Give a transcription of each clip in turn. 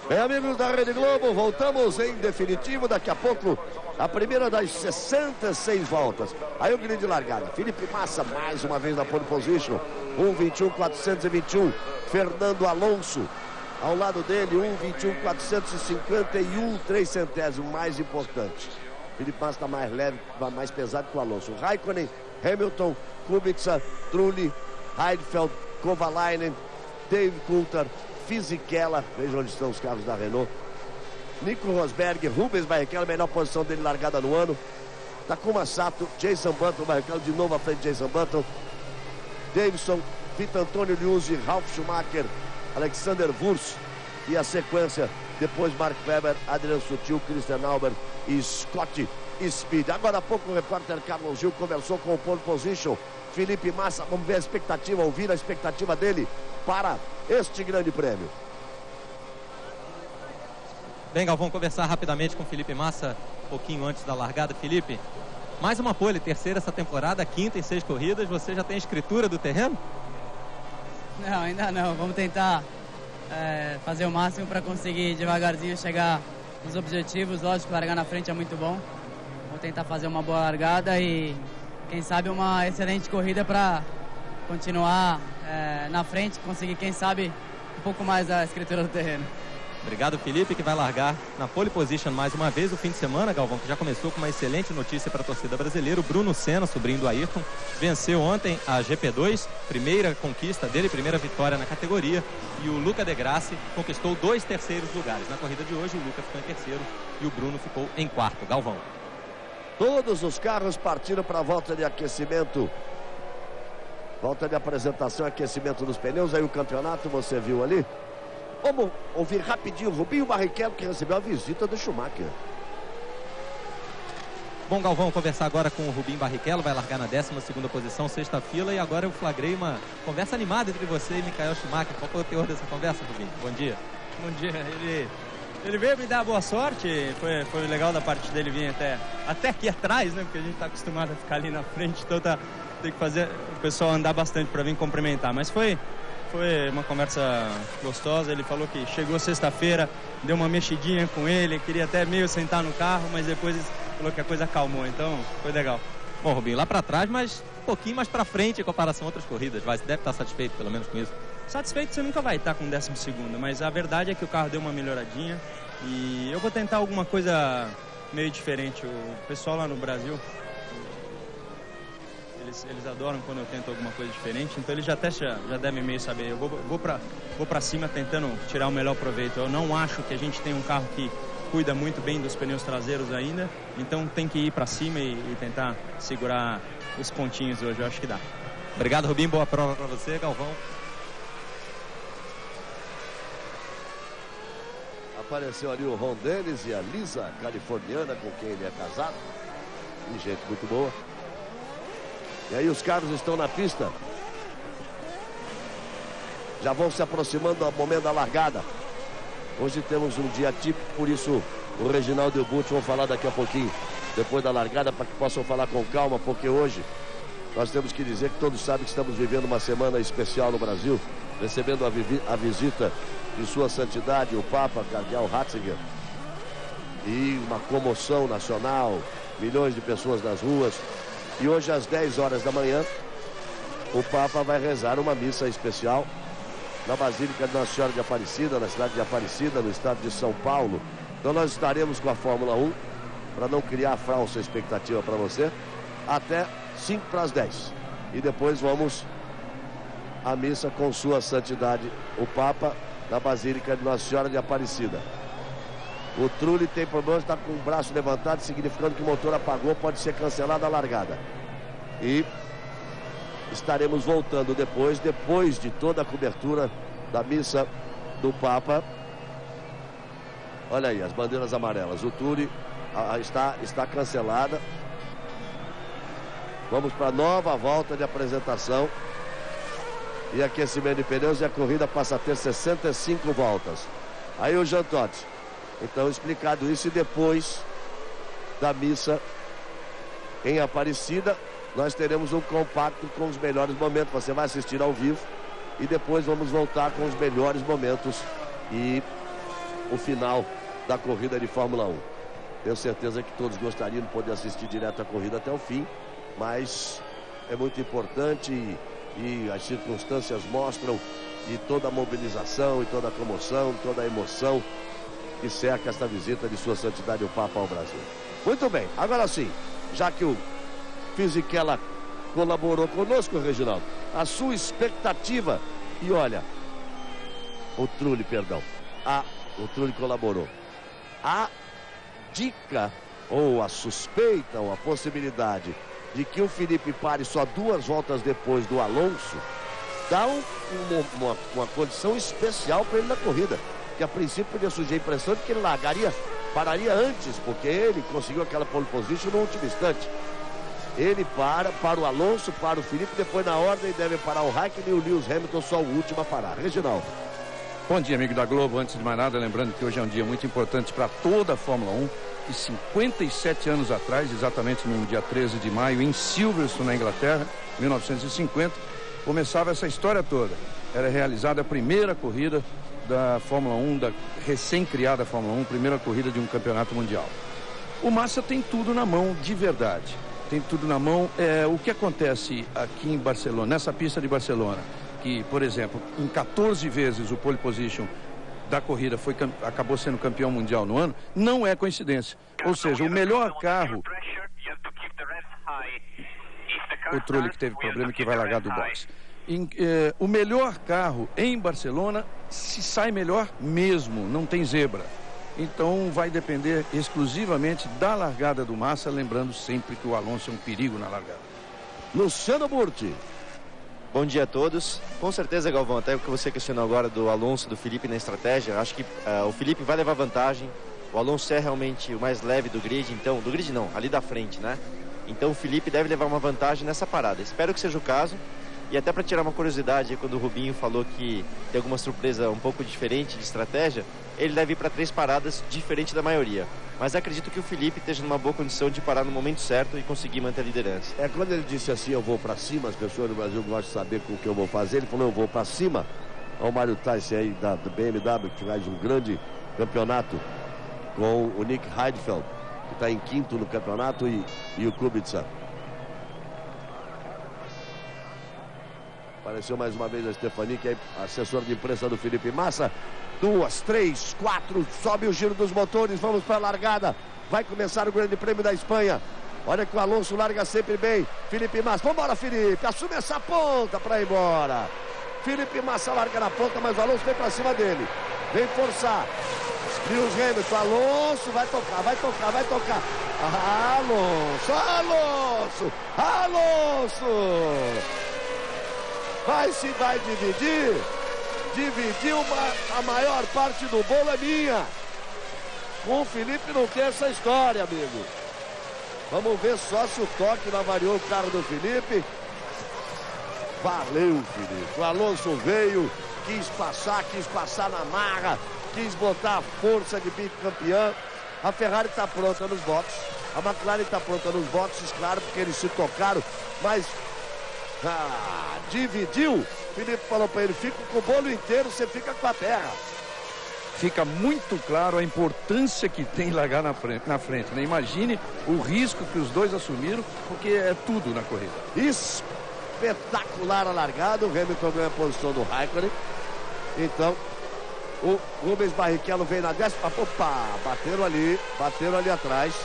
Bem, amigos da Rede Globo, voltamos em definitivo. Daqui a pouco, a primeira das 66 voltas. Aí o grid de largada. Felipe Massa, mais uma vez na pole position. 1:21.421. Fernando Alonso, ao lado dele, 1:21.451, 3 centésimos, mais importante. Felipe Massa está mais leve, mais pesado que o Alonso. Raikkonen, Hamilton, Kubica, Trulli, Heidfeld, Kovalainen, Dave Coulthard, Fisichella, veja onde estão os carros da Renault. Nico Rosberg, Rubens Barrichello, melhor posição dele largada no ano. Takuma Sato, Jason Button, Barrichello de novo à frente de Jason Button. Davidson, Vitor Antônio Liuzzi, Ralf Schumacher, Alexander Wurz. E a sequência, depois Mark Webber, Adrian Sutil, Christian Albert e Scott Speed. Agora há pouco o repórter Carlos Gil conversou com o pole position Felipe Massa. Vamos ver a expectativa, ouvir a expectativa dele para este grande prêmio. Bem, Galvão, conversar rapidamente com o Felipe Massa, um pouquinho antes da largada. Felipe, mais uma pole, terceira essa temporada, quinta em 6 corridas. Você já tem a escritura do terreno? Não, ainda não. Vamos tentar fazer o máximo para conseguir devagarzinho chegar nos objetivos. Lógico, largar na frente é muito bom. Vou tentar fazer uma boa largada e, quem sabe, uma excelente corrida para continuar na frente, conseguir, quem sabe, um pouco mais a escritura do terreno. Obrigado, Felipe, que vai largar na pole position mais uma vez o fim de semana, Galvão, que já começou com uma excelente notícia para a torcida brasileira. O Bruno Senna, sobrinho do Ayrton, venceu ontem a GP2, primeira conquista dele, primeira vitória na categoria. E o Luca De Grassi conquistou 2 terceiros lugares. Na corrida de hoje, o Luca ficou em terceiro e o Bruno ficou em quarto. Galvão. Todos os carros partiram para a volta de aquecimento. Volta de apresentação e aquecimento dos pneus. Aí o campeonato, você viu ali. Vamos ouvir rapidinho o Rubinho Barrichello, que recebeu a visita do Schumacher. Bom, Galvão, conversar agora com o Rubinho Barrichello, vai largar na 12ª posição, 6ª fila, e agora eu flagrei uma conversa animada entre você e Michael Schumacher. Qual foi o teor dessa conversa, Rubinho? Bom dia. Bom dia. Ele veio me dar boa sorte, foi legal da parte dele vir até aqui atrás, né? Porque a gente está acostumado a ficar ali na frente, então tem que fazer o pessoal andar bastante para vir cumprimentar. Mas foi uma conversa gostosa. Ele falou que chegou sexta-feira, deu uma mexidinha com ele, queria até meio sentar no carro, mas depois falou que a coisa acalmou, então foi legal. Bom, Rubinho, lá para trás, mas um pouquinho mais para frente em comparação a outras corridas. Você deve estar satisfeito pelo menos com isso. Satisfeito você nunca vai estar com 12º, mas a verdade é que o carro deu uma melhoradinha e eu vou tentar alguma coisa meio diferente. O pessoal lá no Brasil, eles adoram quando eu tento alguma coisa diferente, então eles já devem meio saber. Eu vou pra cima tentando tirar o melhor proveito. Eu não acho que a gente tem um carro que cuida muito bem dos pneus traseiros ainda, então tem que ir pra cima e tentar segurar os pontinhos hoje. Eu acho que dá. Obrigado, Rubinho, boa prova pra você. Galvão. Apareceu ali o Ron Dennis e a Lisa, californiana, com quem ele é casado. E gente muito boa. E aí os carros estão na pista. Já vão se aproximando do momento da largada. Hoje temos um dia típico, por isso o Reginaldo e o Butch vão falar daqui a pouquinho, depois da largada, para que possam falar com calma, porque hoje nós temos que dizer que todos sabem que estamos vivendo uma semana especial no Brasil, recebendo a visita de Sua Santidade, o Papa Cardeal Ratzinger, e uma comoção nacional, milhões de pessoas nas ruas. E hoje às 10 horas da manhã, o Papa vai rezar uma missa especial na Basílica de Nossa Senhora de Aparecida, na cidade de Aparecida, no estado de São Paulo. Então nós estaremos com a Fórmula 1, para não criar falsa expectativa para você, até 5 para as 10. E depois vamos à missa com Sua Santidade, o Papa, na Basílica de Nossa Senhora de Aparecida. O Trulli tem problema, está com o braço levantado, significando que o motor apagou, pode ser cancelada a largada. E estaremos voltando depois de toda a cobertura da missa do Papa. Olha aí, as bandeiras amarelas. O Trulli está cancelada. Vamos para a nova volta de apresentação e aquecimento de pneus, e a corrida passa a ter 65 voltas. Aí o Jean Todt. Então, explicado isso, e depois da missa em Aparecida, nós teremos um compacto com os melhores momentos. Você vai assistir ao vivo e depois vamos voltar com os melhores momentos. E o final da corrida de Fórmula 1. Tenho certeza que todos gostariam de poder assistir direto a corrida até o fim, mas é muito importante e as circunstâncias mostram, e toda a mobilização, e toda a comoção, toda a emoção que cerca esta visita de Sua Santidade o Papa ao Brasil. Muito bem, agora sim, já que o Fisichella colaborou conosco, Reginaldo, a sua expectativa, e olha, o Trulli colaborou. A dica, ou a suspeita, ou a possibilidade de que o Felipe pare só 2 voltas depois do Alonso, dá uma condição especial para ele na corrida, que a princípio podia surgir a impressão de que ele pararia antes, porque ele conseguiu aquela pole position no último instante. Ele para o Alonso, para o Felipe, depois na ordem devem parar o Raikkonen e o Lewis Hamilton, só o último a parar. Reginaldo. Bom dia, amigo da Globo. Antes de mais nada, lembrando que hoje é um dia muito importante para toda a Fórmula 1, e 57 anos atrás, exatamente no dia 13 de maio, em Silverstone, na Inglaterra, 1950, começava essa história toda. Era realizada a primeira corrida da Fórmula 1, da recém-criada Fórmula 1, primeira corrida de um campeonato mundial. O Massa tem tudo na mão de verdade. Tem tudo na mão. O que acontece aqui em Barcelona, nessa pista de Barcelona, que, por exemplo, em 14 vezes o pole position da corrida acabou sendo campeão mundial no ano, não é coincidência. Ou seja, o melhor carro... O Trulli que teve problema, que vai largar do box. O melhor carro em Barcelona se sai melhor mesmo, não tem zebra. Então vai depender exclusivamente da largada do Massa, lembrando sempre que o Alonso é um perigo na largada. Luciano Burti. Bom dia a todos. Com certeza, Galvão, até o que você questionou agora do Alonso, do Felipe na estratégia, acho que o Felipe vai levar vantagem. O Alonso é realmente o mais leve do grid, então, do grid não, ali da frente, né? Então o Felipe deve levar uma vantagem nessa parada. Espero que seja o caso. E até para tirar uma curiosidade, quando o Rubinho falou que tem alguma surpresa um pouco diferente de estratégia, ele deve ir para 3 paradas, diferente da maioria. Mas acredito que o Felipe esteja numa boa condição de parar no momento certo e conseguir manter a liderança. Quando ele disse assim, eu vou para cima, as pessoas do Brasil gostam de saber com o que eu vou fazer, ele falou, eu vou para cima. Olha o Mário Tyson aí da BMW, que faz um grande campeonato com o Nick Heidfeld, que está em 5º no campeonato, e o Kubica. Apareceu mais uma vez a Stefani, que é assessora de imprensa do Felipe Massa. 2, 3, 4, sobe o giro dos motores, vamos para a largada. Vai começar o Grande Prêmio da Espanha. Olha que o Alonso larga sempre bem. Felipe Massa, vambora Felipe, assume essa ponta para ir embora. Felipe Massa larga na ponta, mas o Alonso vem para cima dele. Vem forçar. Lewis Hamilton, Alonso, vai tocar. Alonso. Vai dividir a maior parte do bolo é minha. Com o Felipe não tem essa história, amigo. Vamos ver só se o toque não avariou o carro do Felipe. Valeu, Felipe. O Alonso veio, quis passar na marra, quis botar a força de bicampeão. A Ferrari está pronta nos boxes. A McLaren está pronta nos boxes, claro, porque eles se tocaram, mas... dividiu. Felipe falou para ele, fica com o bolo inteiro, você fica com a terra. Fica muito claro a importância que tem largar na frente, né? Imagine o risco que os dois assumiram, porque é tudo na corrida. Espetacular a largada. O Hamilton ganha a posição do Raikkonen. Então o Rubens Barrichello vem na 10ª. Opa, bateram ali atrás.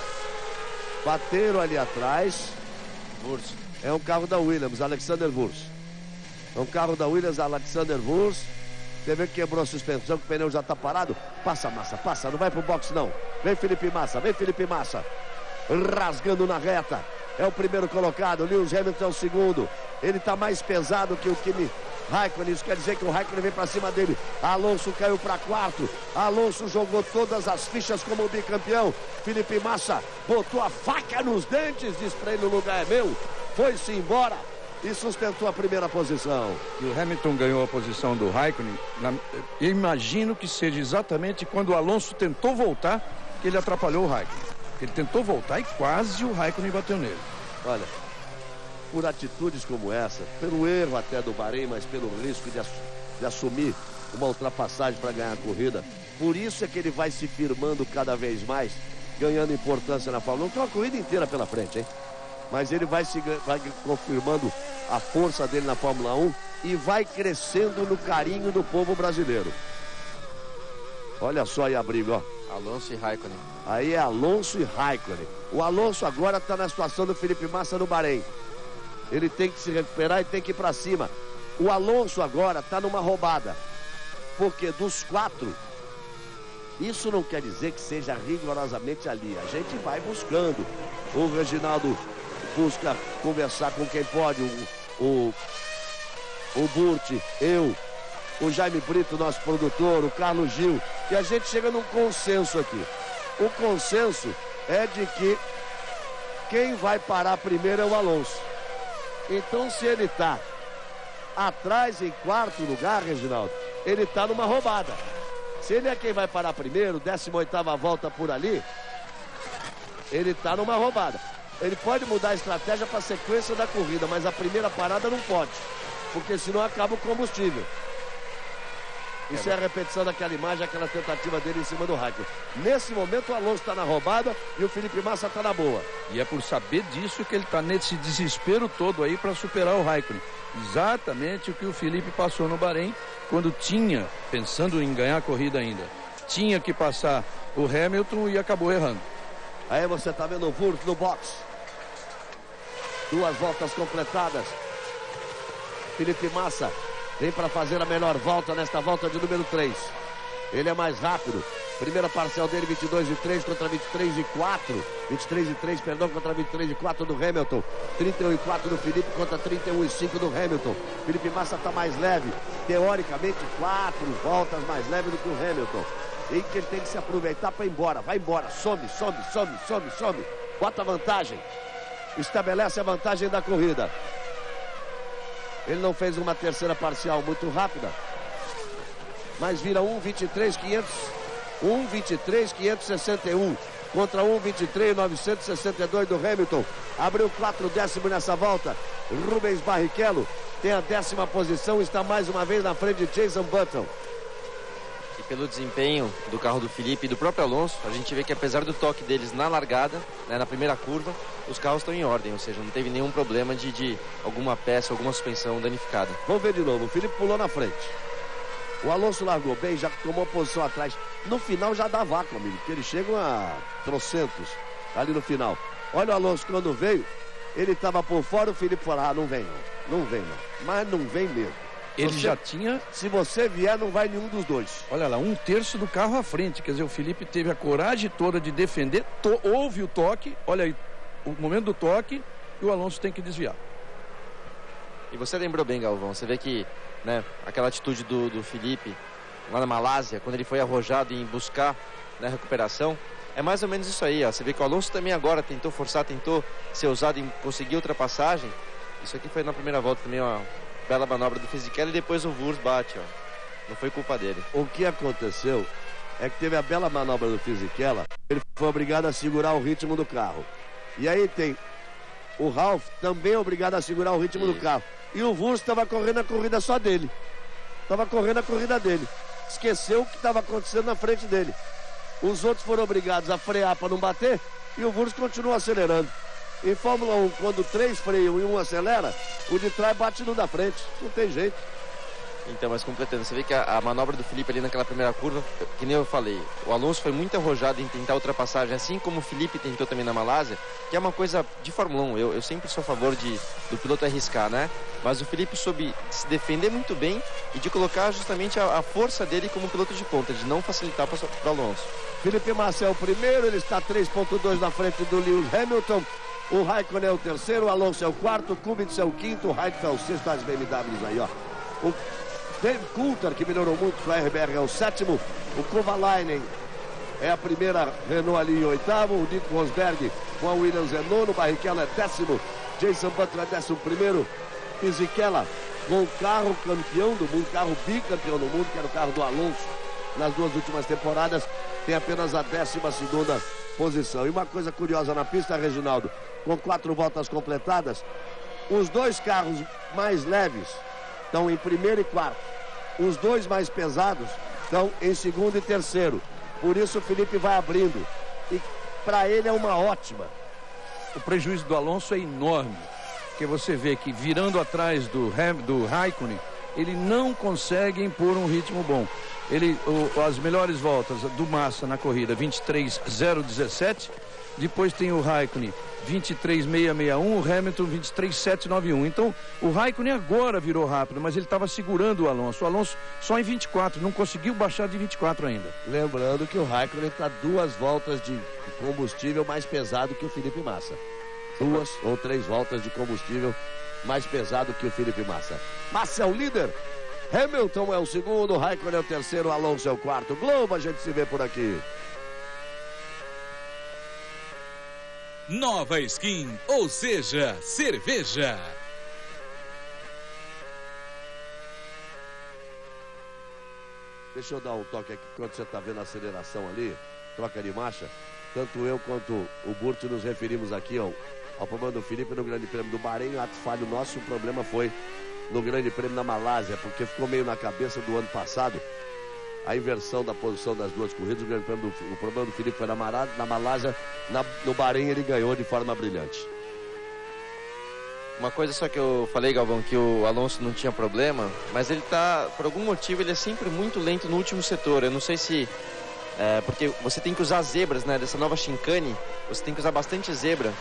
É um carro da Williams, Alexander Wurz. É um carro da Williams, Alexander Wurz. Você vê que quebrou a suspensão, que o pneu já está parado. Passa, Massa, passa, não vai pro boxe não. Vem Felipe Massa. Rasgando na reta. É o primeiro colocado, Lewis Hamilton é o segundo. Ele está mais pesado que o Kimi Raikkonen, isso quer dizer que o Raikkonen vem para cima dele. Alonso caiu para 4º. Alonso jogou todas as fichas como bicampeão. Felipe Massa botou a faca nos dentes, diz para ele, o lugar é meu. Foi-se embora e sustentou a primeira posição. E o Hamilton ganhou a posição do Raikkonen. Eu imagino que seja exatamente quando o Alonso tentou voltar, que ele atrapalhou o Raikkonen. Ele tentou voltar e quase o Raikkonen bateu nele. Olha, por atitudes como essa, pelo erro até do Bahrein, mas pelo risco de assumir uma ultrapassagem para ganhar a corrida. Por isso é que ele vai se firmando cada vez mais, ganhando importância na Fórmula 1. Tem uma corrida inteira pela frente, hein? Mas ele vai confirmando a força dele na Fórmula 1 e vai crescendo no carinho do povo brasileiro. Olha só aí a briga, ó. Alonso e Raikkonen. Aí é Alonso e Raikkonen. O Alonso agora está na situação do Felipe Massa no Bahrein. Ele tem que se recuperar e tem que ir para cima. O Alonso agora está numa roubada. Porque dos 4, isso não quer dizer que seja rigorosamente ali. A gente vai buscando. O Reginaldo busca conversar com quem pode. O Burt, eu, o Jaime Brito, nosso produtor, o Carlos Gil. E a gente chega num consenso aqui. O consenso é de que quem vai parar primeiro é o Alonso. Então, se ele está atrás em 4º lugar, Reginaldo, ele está numa roubada. Se ele é quem vai parar primeiro, 18ª volta por ali, ele está numa roubada. Ele pode mudar a estratégia para a sequência da corrida, mas a primeira parada não pode, porque senão acaba o combustível. Isso é a repetição daquela imagem, aquela tentativa dele em cima do Raikkonen. Nesse momento o Alonso está na roubada e o Felipe Massa está na boa. E é por saber disso que ele está nesse desespero todo aí para superar o Raikkonen. Exatamente o que o Felipe passou no Bahrein, quando tinha, pensando em ganhar a corrida ainda, tinha que passar o Hamilton e acabou errando. Aí você está vendo o Wurz no box. 2 voltas completadas. Felipe Massa vem para fazer a melhor volta nesta volta de número 3. Ele é mais rápido. Primeira parcial dele, 22,3 contra 23,4. 23,3, perdão, contra 23,4 do Hamilton. 31,4 do Felipe contra 31,5 do Hamilton. Felipe Massa está mais leve. Teoricamente, 4 voltas mais leve do que o Hamilton. E que ele tem que se aproveitar para ir embora. Vai embora. Some. Bota a vantagem. Estabelece a vantagem da corrida. Ele não fez uma terceira parcial muito rápida, mas vira 1,23,561 contra 1,23,962 do Hamilton. Abriu 4 décimos nessa volta. Rubens Barrichello tem a 10ª posição, está mais uma vez na frente de Jason Button. E pelo desempenho do carro do Felipe e do próprio Alonso, a gente vê que apesar do toque deles na largada, né, na primeira curva, os carros estão em ordem, ou seja, não teve nenhum problema de alguma peça, alguma suspensão danificada. Vamos ver de novo, o Felipe pulou na frente. O Alonso largou bem, já tomou posição atrás. No final já dá vácuo, amigo, porque eles chegam a trocentos ali no final. Olha o Alonso quando veio, ele estava por fora, o Felipe falou, não vem não, mas não vem mesmo. Ele já tinha... Se você vier, não vai nenhum dos dois. Olha lá, 1/3 do carro à frente. Quer dizer, o Felipe teve a coragem toda de defender. Houve o toque. Olha aí, o momento do toque. E o Alonso tem que desviar. E você lembrou bem, Galvão. Você vê que, né, aquela atitude do Felipe lá na Malásia, quando ele foi arrojado em buscar, né, recuperação. É mais ou menos isso aí, ó. Você vê que o Alonso também agora tentou forçar, tentou ser ousado em conseguir ultrapassagem. Isso aqui foi na primeira volta também, ó. Bela manobra do Fisichella e depois o Wurz bate, ó. Não foi culpa dele. O que aconteceu é que teve a bela manobra do Fisichella, ele foi obrigado a segurar o ritmo do carro. E aí tem o Ralf também obrigado a segurar o ritmo do carro. E o Wurz estava correndo a corrida só dele. Esqueceu o que estava acontecendo na frente dele. Os outros foram obrigados a frear para não bater e o Wurz continuou acelerando. Em Fórmula 1, quando 3 freiam e 1 acelera, o de trás bate no da frente. Não tem jeito. Então, mas completando, você vê que a manobra do Felipe ali naquela primeira curva, que nem eu falei, o Alonso foi muito arrojado em tentar ultrapassagem, assim como o Felipe tentou também na Malásia, que é uma coisa de Fórmula 1. Eu sempre sou a favor do piloto arriscar, né? Mas o Felipe soube se defender muito bem e de colocar justamente a força dele como piloto de ponta, de não facilitar para o Alonso. Felipe Massa é o primeiro, ele está 3,2 na frente do Lewis Hamilton. O Raikkonen é o terceiro, o Alonso é o quarto, o Kubica é o quinto, o Raikkonen é o sexto, as BMWs aí, ó. O Dave Coulter, que melhorou muito para a RBR, é o sétimo. O Kovalainen é a primeira Renault ali em oitavo. O Nico Rosberg com a Williams é nono. O Barrichello é 10º. Jason Butler é 11º. Fisichella com o carro campeão do mundo, carro bicampeão do mundo, que era o carro do Alonso nas 2 últimas temporadas, tem apenas a 12ª posição. E uma coisa curiosa na pista, Reginaldo, com 4 voltas completadas, os 2 carros mais leves estão em primeiro e quarto. os dois mais pesados estão em segundo e terceiro. Por isso o Felipe vai abrindo. E para ele é uma ótima. O prejuízo do Alonso é enorme, porque você vê que virando atrás do Raikkonen, ele não consegue impor um ritmo bom. As melhores voltas do Massa na corrida, 23.017, depois tem o Raikkonen 23.661, o Hamilton 23.791. Então o Raikkonen agora virou rápido, mas ele estava segurando o Alonso só em 24, não conseguiu baixar de 24 ainda. Lembrando que o Raikkonen está 2 voltas de combustível mais pesado que o Felipe Massa. 2 ou 3 voltas de combustível mais pesado que o Felipe Massa. Massa é o líder, Hamilton é o segundo, Raikkonen é o terceiro, Alonso é o quarto. Globo, a gente se vê por aqui. Nova Skin, ou seja, cerveja. Deixa eu dar um toque aqui, quando você está vendo a aceleração ali, troca de marcha. Tanto eu quanto o Burt nos referimos aqui ao problema do Felipe no Grande Prêmio do Bahrein. Ato falho nosso, o problema foi no Grande Prêmio da Malásia, porque ficou meio na cabeça do ano passado a inversão da posição das duas corridas. O problema do Felipe foi na Malásia, no Bahrein ele ganhou de forma brilhante. Uma coisa só que eu falei, Galvão, que o Alonso não tinha problema, mas ele tá, por algum motivo, ele é sempre muito lento no último setor. Eu não sei se porque você tem que usar zebras, né? Dessa nova chicane, você tem que usar bastante zebra.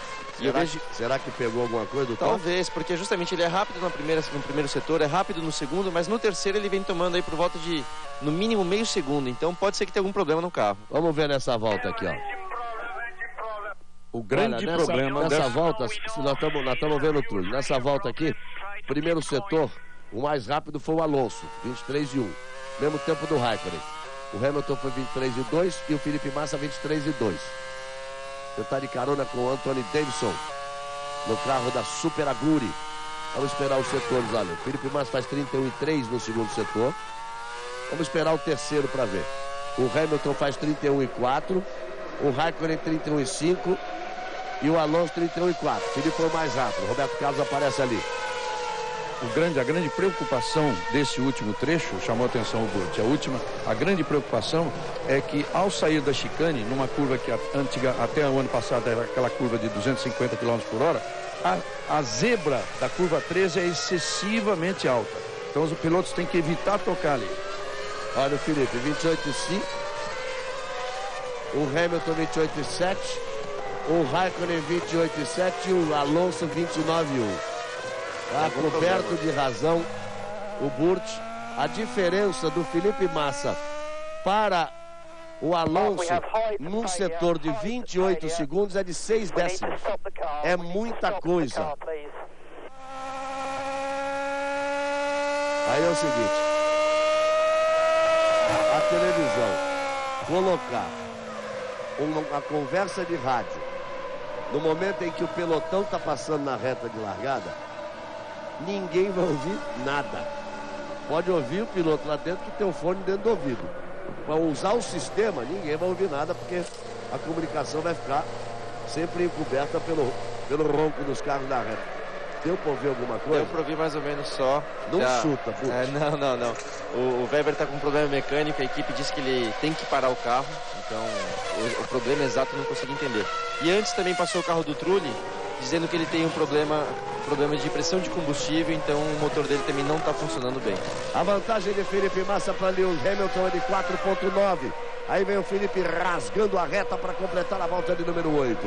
Será que pegou alguma coisa do Talvez, porque justamente ele é rápido no primeiro setor, é rápido no segundo, mas no terceiro ele vem tomando aí por volta de, no mínimo, meio segundo. Então pode ser que tenha algum problema no carro. Vamos ver nessa volta aqui, ó. O grande problema nessa volta, se nós estamos vendo tudo. Nessa volta aqui, primeiro setor, o mais rápido foi o Alonso, 23:1. Mesmo tempo do Raikkonen. O Hamilton foi 23:2 e o Felipe Massa 23:2. Você está de carona com o Anthony Davidson no carro da Super Aguri. Vamos esperar os setores, olha. O Felipe Massa faz 31:3 no segundo setor. Vamos esperar o terceiro para ver. O Hamilton faz 31:4. O Raikkonen 31:5. E o Alonso 31:4. O Felipe foi o mais rápido. O Roberto Carlos aparece ali. A grande preocupação desse último trecho, chamou a atenção o Burt, a grande preocupação é que ao sair da chicane, numa curva que antiga, até o ano passado era aquela curva de 250 km por hora, a zebra da curva 13 é excessivamente alta. Então os pilotos têm que evitar tocar ali. Olha o Felipe, 28:5. O Hamilton 28:7. O Raikkonen 28:7 e o Alonso 29:1. Está coberto de razão o Burt. A diferença do Felipe Massa para o Alonso num setor de 28 segundos é de 6 décimos. É muita coisa. Aí é o seguinte, a televisão colocar uma conversa de rádio no momento em que o pelotão está passando na reta de largada, ninguém vai ouvir nada. Pode ouvir o piloto lá dentro que tem o fone dentro do ouvido. Para usar o sistema, ninguém vai ouvir nada, porque a comunicação vai ficar sempre encoberta pelo ronco dos carros da reta. Deu para ouvir alguma coisa? Deu para ouvir mais ou menos só. Não chuta, putz. Não. O Weber está com um problema mecânico, a equipe disse que ele tem que parar o carro, então o problema exato eu não consegui entender. E antes também passou o carro do Trulli, dizendo que ele tem um problema de pressão de combustível, então o motor dele também não está funcionando bem. A vantagem de Felipe Massa para Lewis Hamilton é de 4,9. Aí vem o Felipe rasgando a reta para completar a volta de número 8.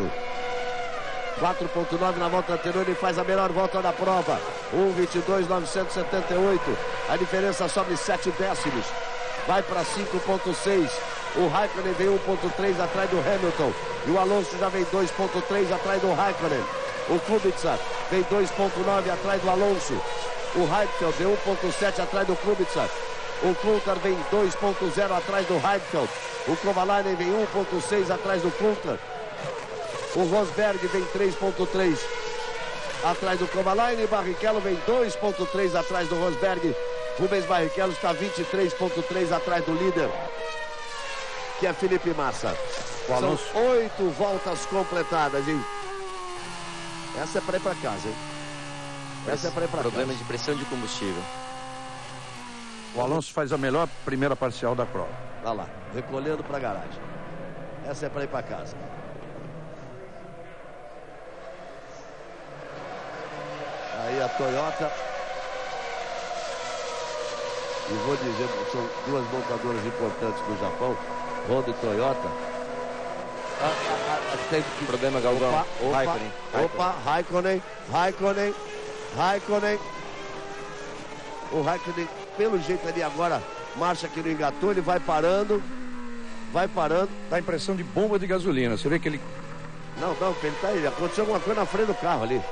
4,9 na volta anterior, ele faz a melhor volta da prova. 1,22,978. A diferença sobe 7 décimos. Vai para 5,6. O Raikkonen vem 1,3 atrás do Hamilton. E o Alonso já vem 2,3 atrás do Raikkonen. O Kubica vem 2,9 atrás do Alonso. O Heidfeld vem 1,7 atrás do Kubica. O Coulthard vem 2,0 atrás do Heidfeld. O Kovalainen vem 1,6 atrás do Coulthard. O Rosberg vem 3,3 atrás do Kovalainen. Barrichello vem 2,3 atrás do Rosberg. Rubens Barrichello está 23,3 atrás do líder, que é Felipe Massa. São 8 voltas completadas, hein? Essa é para ir para casa, hein? Essa é para ir para casa. Problema de pressão de combustível. O Alonso faz a melhor primeira parcial da prova. Olha lá, recolhendo para a garagem. Essa é para ir para casa. Aí a Toyota. E vou dizer, são duas montadoras importantes do Japão, Honda e Toyota. Tem que... Problema, Galvão. Raikkonen. O Raikkonen, pelo jeito ali agora, marcha que não engatou, ele vai parando. Dá a impressão de bomba de gasolina. Você vê que ele... Não, ele tá aí. Aconteceu alguma coisa na frente do carro ali.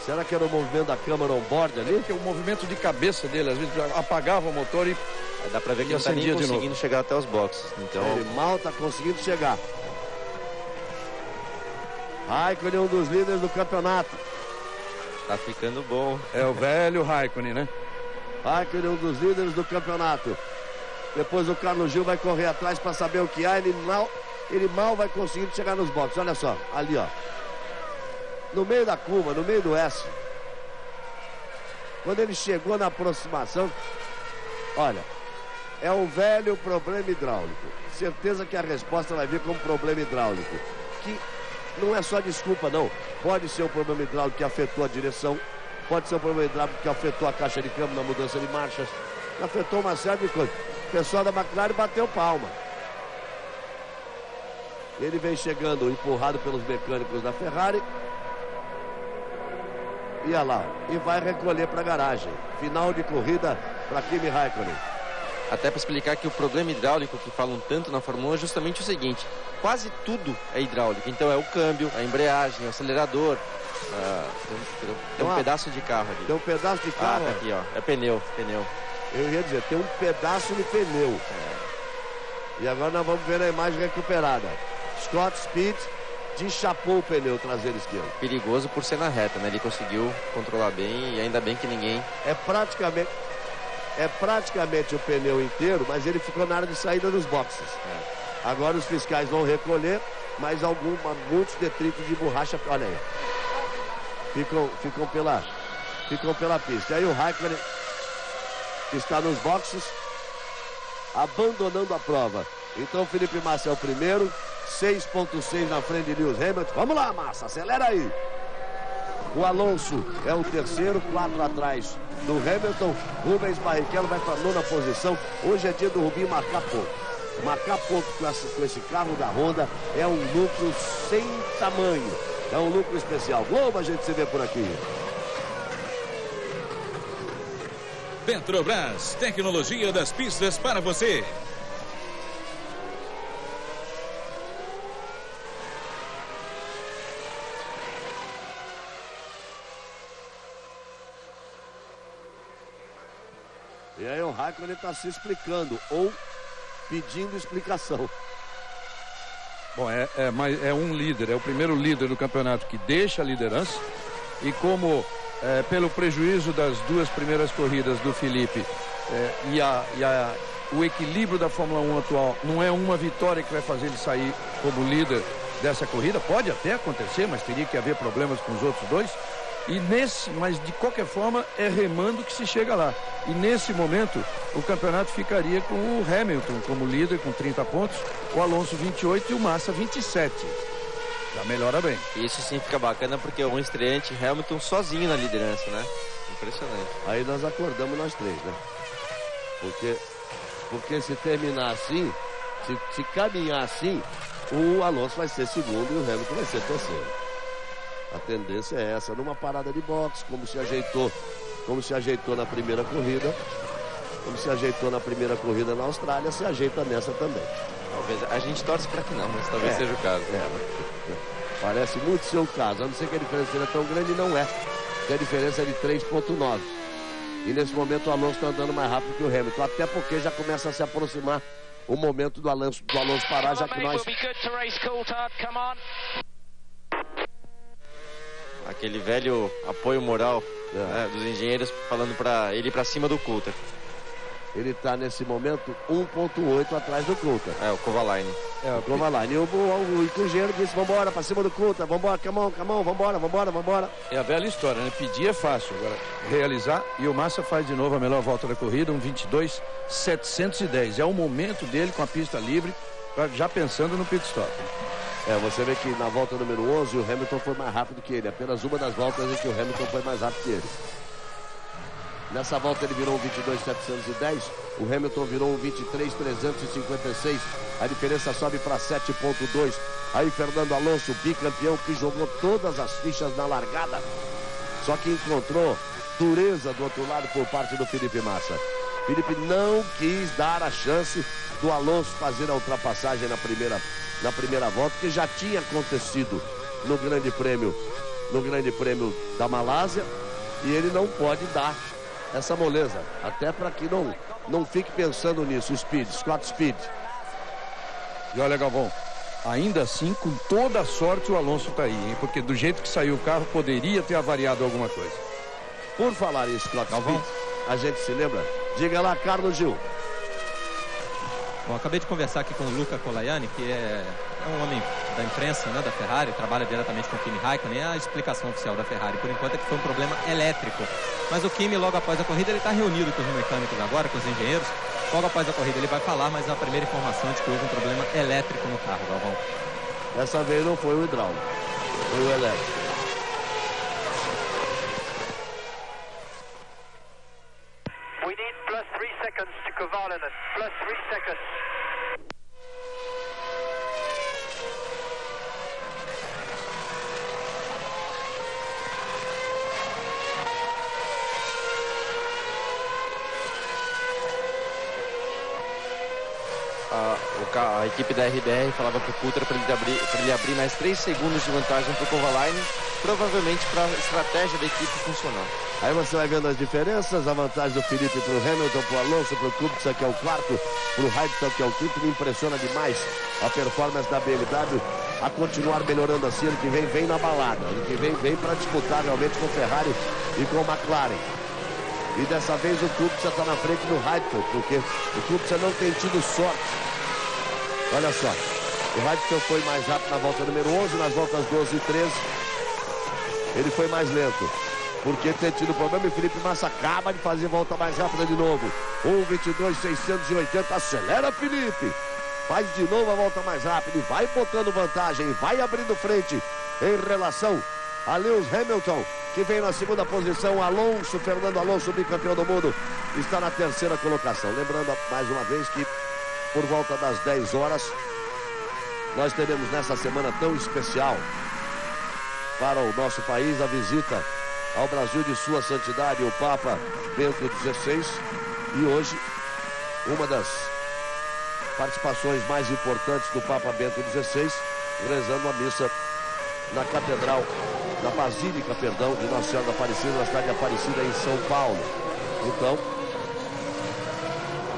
Será que era o movimento da câmera on-board ali? Porque o movimento de cabeça dele, às vezes, apagava o motor e... Aí dá pra ver que ele não tá nem conseguindo chegar até os boxes. Então... Ele mal tá conseguindo chegar. Raikkonen é um dos líderes do campeonato. Tá ficando bom. É o velho Raikkonen, né? Raikkonen é um dos líderes do campeonato. Depois o Carlos Gil vai correr atrás para saber o que há. Ele mal vai conseguir chegar nos boxes. Olha só, ali ó. No meio da curva, no meio do S. Quando ele chegou na aproximação, olha, é um velho problema hidráulico. Certeza que a resposta vai vir como problema hidráulico. Que não é só desculpa, não. Pode ser um problema hidráulico que afetou a direção. Pode ser um problema hidráulico que afetou a caixa de câmbio na mudança de marchas. Afetou uma série de coisas. O pessoal da McLaren bateu palma. Ele vem chegando empurrado pelos mecânicos da Ferrari. E olha lá, e vai recolher para a garagem. Final de corrida para Kimi Raikkonen. Até para explicar que o problema hidráulico que falam tanto na Fórmula 1 é justamente o seguinte: quase tudo é hidráulico. Então é o câmbio, a embreagem, o acelerador. Tem um pedaço de carro ali. Tem um pedaço de carro? Tá aqui, ó. É pneu. Eu ia dizer, tem um pedaço de pneu. E agora nós vamos ver a imagem recuperada. Scott Speed deschapou o pneu traseiro esquerdo. Perigoso por ser na reta, né? Ele conseguiu controlar bem e ainda bem que ninguém... É praticamente o pneu inteiro, mas ele ficou na área de saída dos boxes. Agora os fiscais vão recolher, mas muitos detritos de borracha, olha aí. Ficam pela pista. E aí o Raikkonen, que está nos boxes, abandonando a prova. Então Felipe Massa é o primeiro, 6.6 na frente de Lewis Hamilton. Vamos lá, Massa, acelera aí. O Alonso é o terceiro, 4 atrás do Hamilton. Rubens Barrichello vai para a 9ª posição. Hoje é dia do Rubinho marcar ponto. Marcar ponto com esse carro da Honda é um lucro sem tamanho. É um lucro especial. Globo, a gente se vê por aqui. Petrobras, tecnologia das pistas para você. E aí o Raikkonen está se explicando ou pedindo explicação. Bom, é um líder, é o primeiro líder do campeonato que deixa a liderança. E como pelo prejuízo das duas primeiras corridas do Felipe o equilíbrio da Fórmula 1 atual não é uma vitória que vai fazer ele sair como líder dessa corrida, pode até acontecer, mas teria que haver problemas com os outros dois. Mas de qualquer forma é remando que se chega lá. E nesse momento o campeonato ficaria com o Hamilton como líder com 30 pontos, o Alonso 28 e o Massa 27. Já melhora bem. Isso sim fica bacana porque é um estreante Hamilton sozinho na liderança, né? Impressionante. Aí nós acordamos nós três, né? Porque se terminar assim, se caminhar assim, o Alonso vai ser segundo e o Hamilton vai ser terceiro. A tendência é essa, numa parada de boxe, como se ajeitou na primeira corrida, na Austrália, se ajeita nessa também. Talvez, a gente torce para que não, mas talvez seja o caso. Parece muito ser o caso, a não ser que a diferença seja tão grande, não é. Porque a diferença é de 3.9. E nesse momento o Alonso está andando mais rápido que o Hamilton, até porque já começa a se aproximar o momento do Alonso parar, já que nós... Aquele velho apoio moral dos engenheiros falando para ele ir para cima do Coulter. Ele está nesse momento 1.8 atrás do Coulter. O Kovalainen. Vamos lá. E o engenheiro disse, vambora, pra cima do Coulter, vambora, camão, vambora. É a velha história, né? Pedir é fácil, agora realizar. E o Massa faz de novo a melhor volta da corrida, um 22.710. É o momento dele com a pista livre, já pensando no pit stop. Você vê que na volta número 11 o Hamilton foi mais rápido que ele. Apenas uma das voltas em que o Hamilton foi mais rápido que ele. Nessa volta ele virou um 22.710. O Hamilton virou um 23.356. A diferença sobe para 7.2. Aí Fernando Alonso, bicampeão, que jogou todas as fichas na largada. Só que encontrou dureza do outro lado por parte do Felipe Massa. Felipe não quis dar a chance do Alonso fazer a ultrapassagem na primeira volta, que já tinha acontecido no Grande Prêmio da Malásia, e ele não pode dar essa moleza, até para que não fique pensando nisso. Scott Speed. E olha, Galvão, ainda assim, com toda a sorte o Alonso tá aí, hein? Porque do jeito que saiu o carro, poderia ter avariado alguma coisa. Por falar em Scott Speed, a gente se lembra? Diga lá, Carlos Gil. Bom, acabei de conversar aqui com o Luca Colaiani, que é um homem da imprensa, né, da Ferrari, trabalha diretamente com o Kimi Raikkonen. A explicação oficial da Ferrari, por enquanto, é que foi um problema elétrico. Mas o Kimi, logo após a corrida, ele está reunido com os mecânicos agora, com os engenheiros. Logo após a corrida ele vai falar, mas a primeira informação é de que houve um problema elétrico no carro, Galvão. Dessa vez não foi o hidráulico, foi o elétrico. We need plus 3 seconds to Kovalainen. Plus 3 seconds. A equipe da RBR falava pro Coulter para ele abrir mais 3 segundos de vantagem pro Kovalainen, provavelmente para a estratégia da equipe funcionar. Aí você vai vendo as diferenças, a vantagem do Felipe pro Hamilton, pro Alonso, pro Kubica, que é o quarto, pro Raikkonen, que é o quinto. Me impressiona demais a performance da BMW a continuar melhorando assim. Ano que vem na balada, ano que vem para disputar realmente com Ferrari e com McLaren. E dessa vez o Kubica está na frente do Raikkonen, porque o Kubica não tem tido sorte. Olha só, o Raikkonen foi mais rápido na volta número 11, nas voltas 12 e 13 ele foi mais lento, porque tem tido problema. E o Felipe Massa acaba de fazer volta mais rápida de novo, 1:22.680, acelera Felipe, faz de novo a volta mais rápida e vai botando vantagem, vai abrindo frente em relação a Lewis Hamilton, que vem na segunda posição. Alonso, Fernando Alonso, bicampeão do mundo, está na terceira colocação. Lembrando mais uma vez que por volta das 10 horas nós teremos nessa semana tão especial para o nosso país a visita ao Brasil de Sua Santidade o Papa Bento XVI, e hoje uma das participações mais importantes do Papa Bento XVI, rezando a missa na Catedral, na Basílica, perdão, de Nossa Senhora da Aparecida, na cidade de Aparecida, em São Paulo. Então,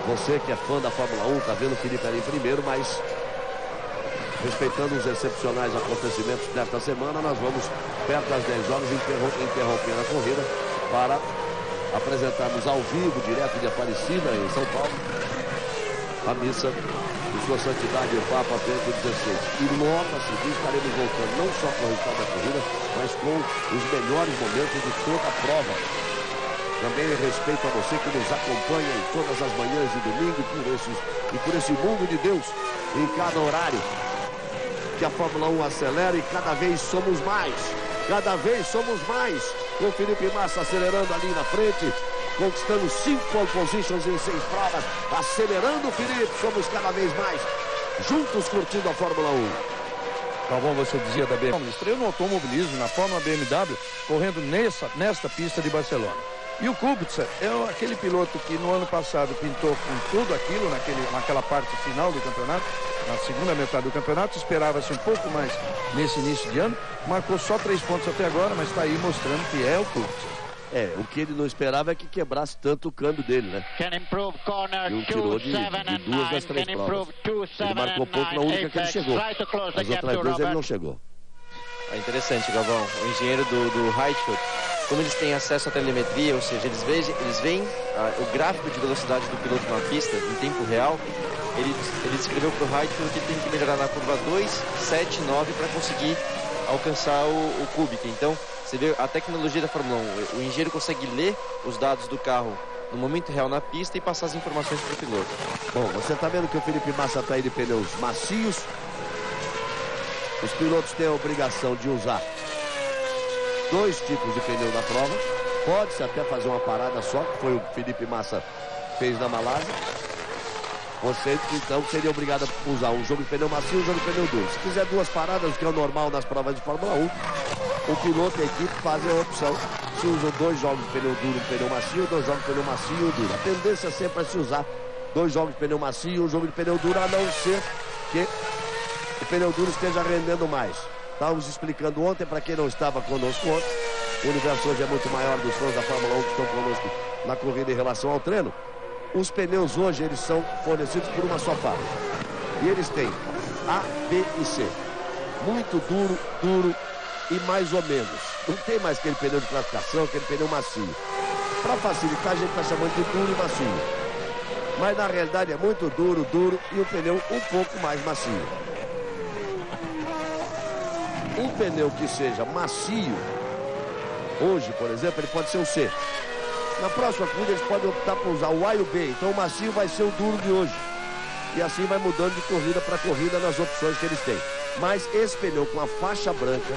você que é fã da Fórmula 1, está vendo o Felipe ali em primeiro, mas respeitando os excepcionais acontecimentos desta semana, nós vamos, perto das 10 horas, interromper a corrida para apresentarmos ao vivo, direto de Aparecida, em São Paulo, a missa de Sua Santidade, o Papa Bento XVI. E logo a seguir estaremos voltando não só com o resultado da corrida, mas com os melhores momentos de toda a prova. Também respeito a você que nos acompanha em todas as manhãs de domingo e por esse mundo de Deus, em cada horário que a Fórmula 1 acelera, e cada vez somos mais. Cada vez somos mais. Com o Felipe Massa acelerando ali na frente, conquistando 5 pole positions em 6 provas, acelerando o Felipe, somos cada vez mais juntos curtindo a Fórmula 1. Galvão, você dizia da BMW, estreou no automobilismo, na Fórmula BMW, correndo nesta pista de Barcelona. E o Kubica é aquele piloto que no ano passado pintou com tudo aquilo, naquela parte final do campeonato, na segunda metade do campeonato, esperava-se um pouco mais nesse início de ano, marcou só 3 pontos até agora, mas está aí mostrando que é o Kubica. O que ele não esperava é que quebrasse tanto o câmbio dele, né? E o tirou de 2 das 3 provas. Ele marcou ponto na única que ele chegou. As outras 2 ele não chegou. É interessante, Galvão. O engenheiro do Raikkonen como eles têm acesso à telemetria, ou seja, eles veem o gráfico de velocidade do piloto na pista em tempo real, ele descreveu para o Raikkonen que ele tem que melhorar na curva 2, 7, 9 para conseguir alcançar o Kubica. Então, você vê a tecnologia da Fórmula 1, o engenheiro consegue ler os dados do carro no momento real na pista e passar as informações para o piloto. Bom, você está vendo que o Felipe Massa está aí de pneus macios. Os pilotos têm a obrigação de usar 2 tipos de pneu na prova. Pode-se até fazer uma parada só, que foi o que o Felipe Massa fez na Malásia. Você, então, seria obrigado a usar um jogo de pneu macio e um jogo de pneu duro. Se fizer 2 paradas, o que é o normal nas provas de Fórmula 1, o piloto e a equipe fazem a opção se usam 2 jogos de pneu duro e um pneu macio, 2 jogos de pneu macio e um duro. A tendência sempre é se usar 2 jogos de pneu macio e um jogo de pneu duro, a não ser que o pneu duro esteja rendendo mais. Estávamos explicando ontem, para quem não estava conosco ontem, o universo hoje é muito maior dos fãs da Fórmula 1 que estão conosco na corrida em relação ao treino. Os pneus hoje, eles são fornecidos por uma só fábrica. E eles têm A, B e C. Muito duro, duro e mais ou menos. Não tem mais aquele pneu de classificação, aquele pneu macio. Para facilitar, a gente está chamando de duro e macio. Mas na realidade é muito duro, duro e um pneu um pouco mais macio. Um pneu que seja macio, hoje, por exemplo, ele pode ser o C. Na próxima corrida eles podem optar por usar o A e o B. Então o macio vai ser o duro de hoje. E assim vai mudando de corrida para corrida nas opções que eles têm. Mas esse pneu com a faixa branca,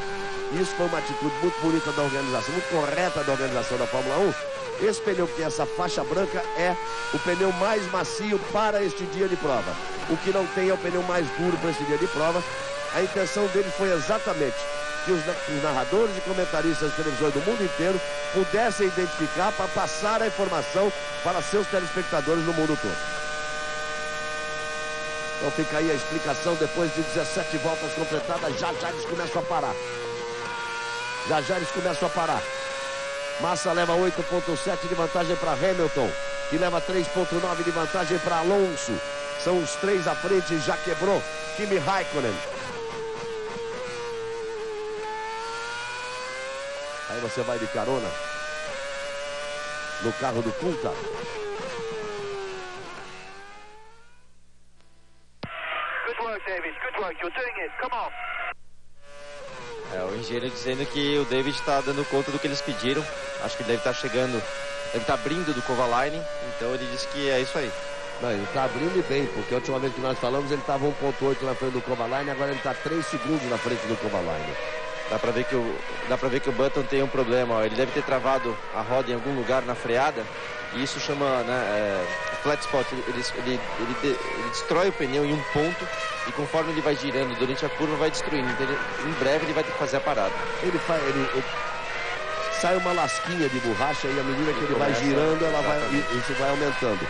isso foi uma atitude muito bonita da organização, muito correta da organização da Fórmula 1. Esse pneu que tem essa faixa branca é o pneu mais macio para este dia de prova. O que não tem é o pneu mais duro para este dia de prova. A intenção dele foi exatamente que os narradores e comentaristas de televisão do mundo inteiro pudessem identificar para passar a informação para seus telespectadores no mundo todo. Então fica aí a explicação depois de 17 voltas completadas. Já eles começam a parar. Já eles começam a parar. Massa leva 8,7 de vantagem para Hamilton, que leva 3,9 de vantagem para Alonso. São os 3 à frente, já quebrou Kimi Raikkonen. Aí você vai de carona no carro do Punta. Good work, David. Good work. You're doing it. Come on. O engenheiro dizendo que o David está dando conta do que eles pediram. Acho que ele deve estar chegando, deve estar abrindo do Kovalainen. Então ele disse que é isso aí. Não, ele está abrindo e bem, porque a última vez que nós falamos ele estava 1,8 na frente do Kovalainen, agora ele está 3 segundos na frente do Kovalainen. Dá pra ver que o Button tem um problema. Ele deve ter travado a roda em algum lugar na freada. E isso chama, né, flat spot. Ele destrói o pneu em um ponto. E conforme ele vai girando durante a curva, vai destruindo. Então em breve ele vai ter que fazer a parada. Ele sai uma lasquinha de borracha e à medida que ele vai girando, isso vai aumentando.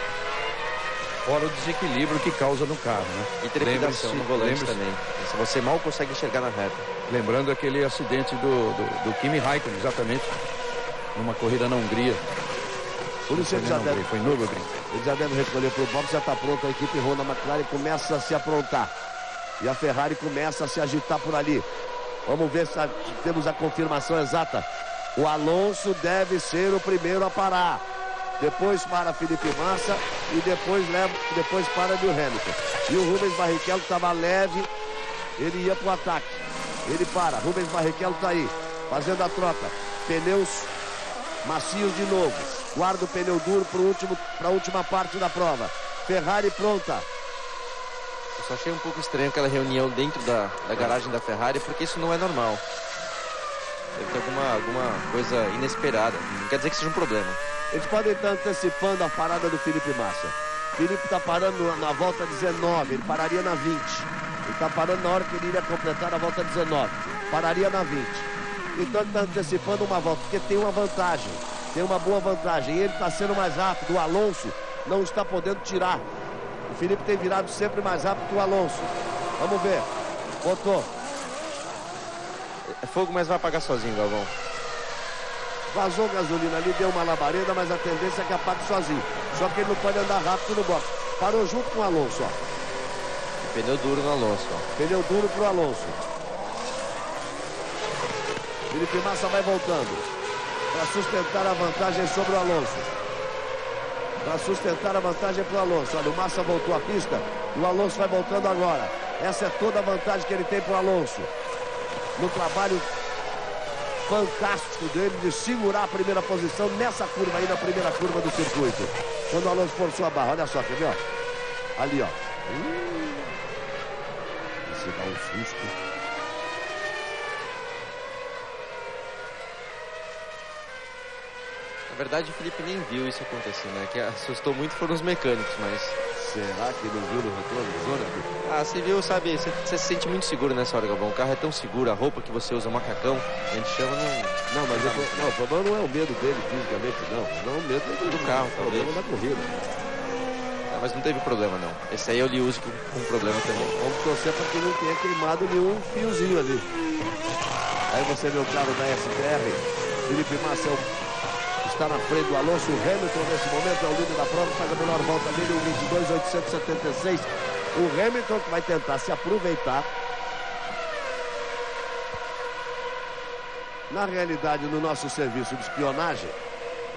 Fora o desequilíbrio que causa no carro, né? E trepidação no volante também. Você mal consegue enxergar na reta. Lembrando aquele acidente do Kimi Raikkonen, exatamente, numa corrida na Hungria. Por isso ele já deve, foi no Nürburgring. Ele já deve recolher para o box, já está pronto. A equipe Honda McLaren começa a se aprontar. E a Ferrari começa a se agitar por ali. Vamos ver se temos a confirmação exata. O Alonso deve ser o primeiro a parar. Depois para Felipe Massa e depois para o Hamilton. E o Rubens Barrichello estava leve, ele ia para o ataque. Ele para, Rubens Barrichello está aí, fazendo a troca. Pneus macios de novo. Guarda o pneu duro para a última parte da prova. Ferrari pronta. Eu só achei um pouco estranho aquela reunião dentro da garagem da Ferrari, porque isso não é normal. Deve ter alguma coisa inesperada. Não quer dizer que seja um problema. Eles podem estar antecipando a parada do Felipe Massa. Felipe está parando na volta 19, ele pararia na 20. Ele está parando na hora que ele iria completar a volta 19. Pararia na 20. Então ele está antecipando uma volta, porque tem uma vantagem. Tem uma boa vantagem. Ele está sendo mais rápido. O Alonso não está podendo tirar. O Felipe tem virado sempre mais rápido que o Alonso. Vamos ver. Botou. É fogo, mas vai apagar sozinho, Galvão. Vazou gasolina ali, deu uma labareda, mas a tendência é que apague sozinho. Só que ele não pode andar rápido no box. Parou junto com o Alonso, ó. Pneu duro no Alonso, ó. Pneu duro pro Alonso. Felipe Massa vai voltando. para sustentar a vantagem sobre o Alonso. Para sustentar a vantagem para o Alonso. Olha, o Massa voltou à pista e o Alonso vai voltando agora. Essa é toda a vantagem que ele tem para o Alonso. No trabalho fantástico dele de segurar a primeira posição nessa curva aí, na primeira curva do circuito. Quando o Alonso forçou a barra, olha só, quer ver, ó? Ali, ó. Se dá um susto. Na verdade, o Felipe nem viu isso acontecer, né? Que assustou muito foram os mecânicos, mas... Será que não viu no retrovisor? Você viu, sabe, você se sente muito seguro nessa hora, Galvão. O carro é tão seguro, a roupa que você usa, o macacão, a gente chama não... Não, mas o problema não é o medo dele fisicamente, não. Não, o medo do carro, o problema da corrida. Mas não teve problema, não. Esse aí eu lhe uso com problema também. Vamos torcer para que não tenha queimado nenhum fiozinho ali. Aí você vê o carro da SPR, Felipe Massa está na frente do Alonso. O Hamilton nesse momento é o líder da prova, faz a melhor volta dele, o 22.876. O Hamilton que vai tentar se aproveitar. Na realidade, no nosso serviço de espionagem,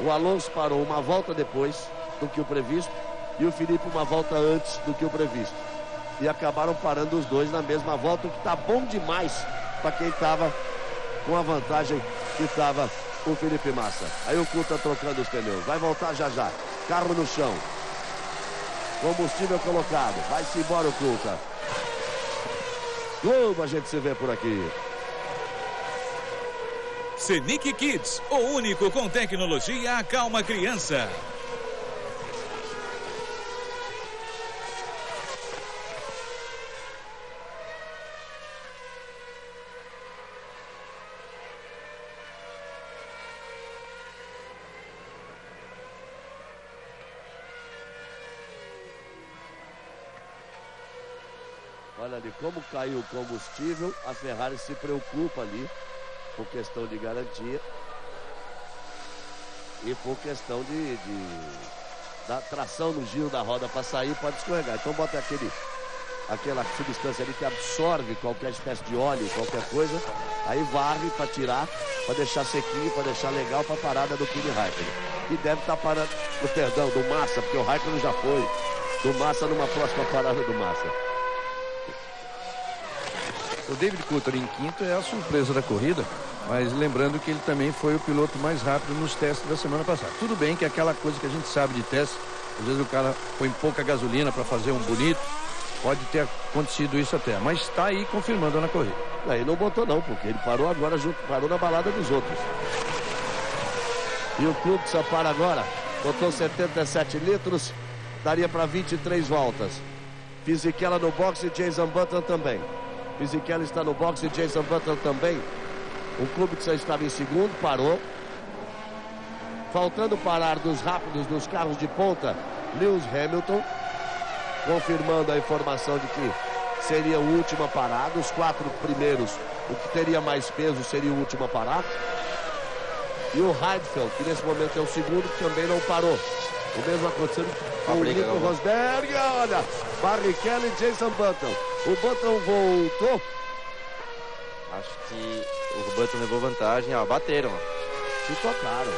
o Alonso parou uma volta depois do que o previsto e o Felipe uma volta antes do que o previsto. E acabaram parando os dois na mesma volta, o que está bom demais para quem estava com a vantagem que estava o Felipe Massa. Aí o Kuta trocando os pneus. Vai voltar já já. Carro no chão. Combustível colocado. Vai-se embora o Kuta. Globo, a gente se vê por aqui. Senic Kids, o único com tecnologia acalma criança. Olha ali como caiu o combustível, a Ferrari se preocupa ali por questão de garantia e por questão da tração no giro da roda para sair, pode escorregar. Então bota aquela substância ali que absorve qualquer espécie de óleo, qualquer coisa, aí varre para tirar, para deixar sequinho, para deixar legal para a parada do Kimi Raikkonen. E deve estar parando, perdão, do Massa, porque o Raikkonen já foi, do Massa numa próxima parada do Massa. O David Coulthard em quinto é a surpresa da corrida, mas lembrando que ele também foi o piloto mais rápido nos testes da semana passada. Tudo bem que é aquela coisa que a gente sabe de teste, às vezes o cara põe pouca gasolina para fazer um bonito, pode ter acontecido isso até, mas está aí confirmando na corrida. Aí não botou não, porque ele parou agora, parou na balada dos outros. E o clube só para agora, botou 77 litros, daria para 23 voltas. Fisichella no boxe e Jason Button também. Fisichella está no boxe e Jason Button também. O Kubica estava em segundo, parou. Faltando parar dos rápidos dos carros de ponta, Lewis Hamilton, confirmando a informação de que seria o último a parar. Dos 4 primeiros, o que teria mais peso seria o último a parar. E o Heidfeld, que nesse momento é o segundo, que também não parou. O mesmo acontecendo com o Nico Rosberg. Olha, Barrichello e Jason Button. O Button voltou. Acho que o Button levou vantagem. Bateram. Se tocaram.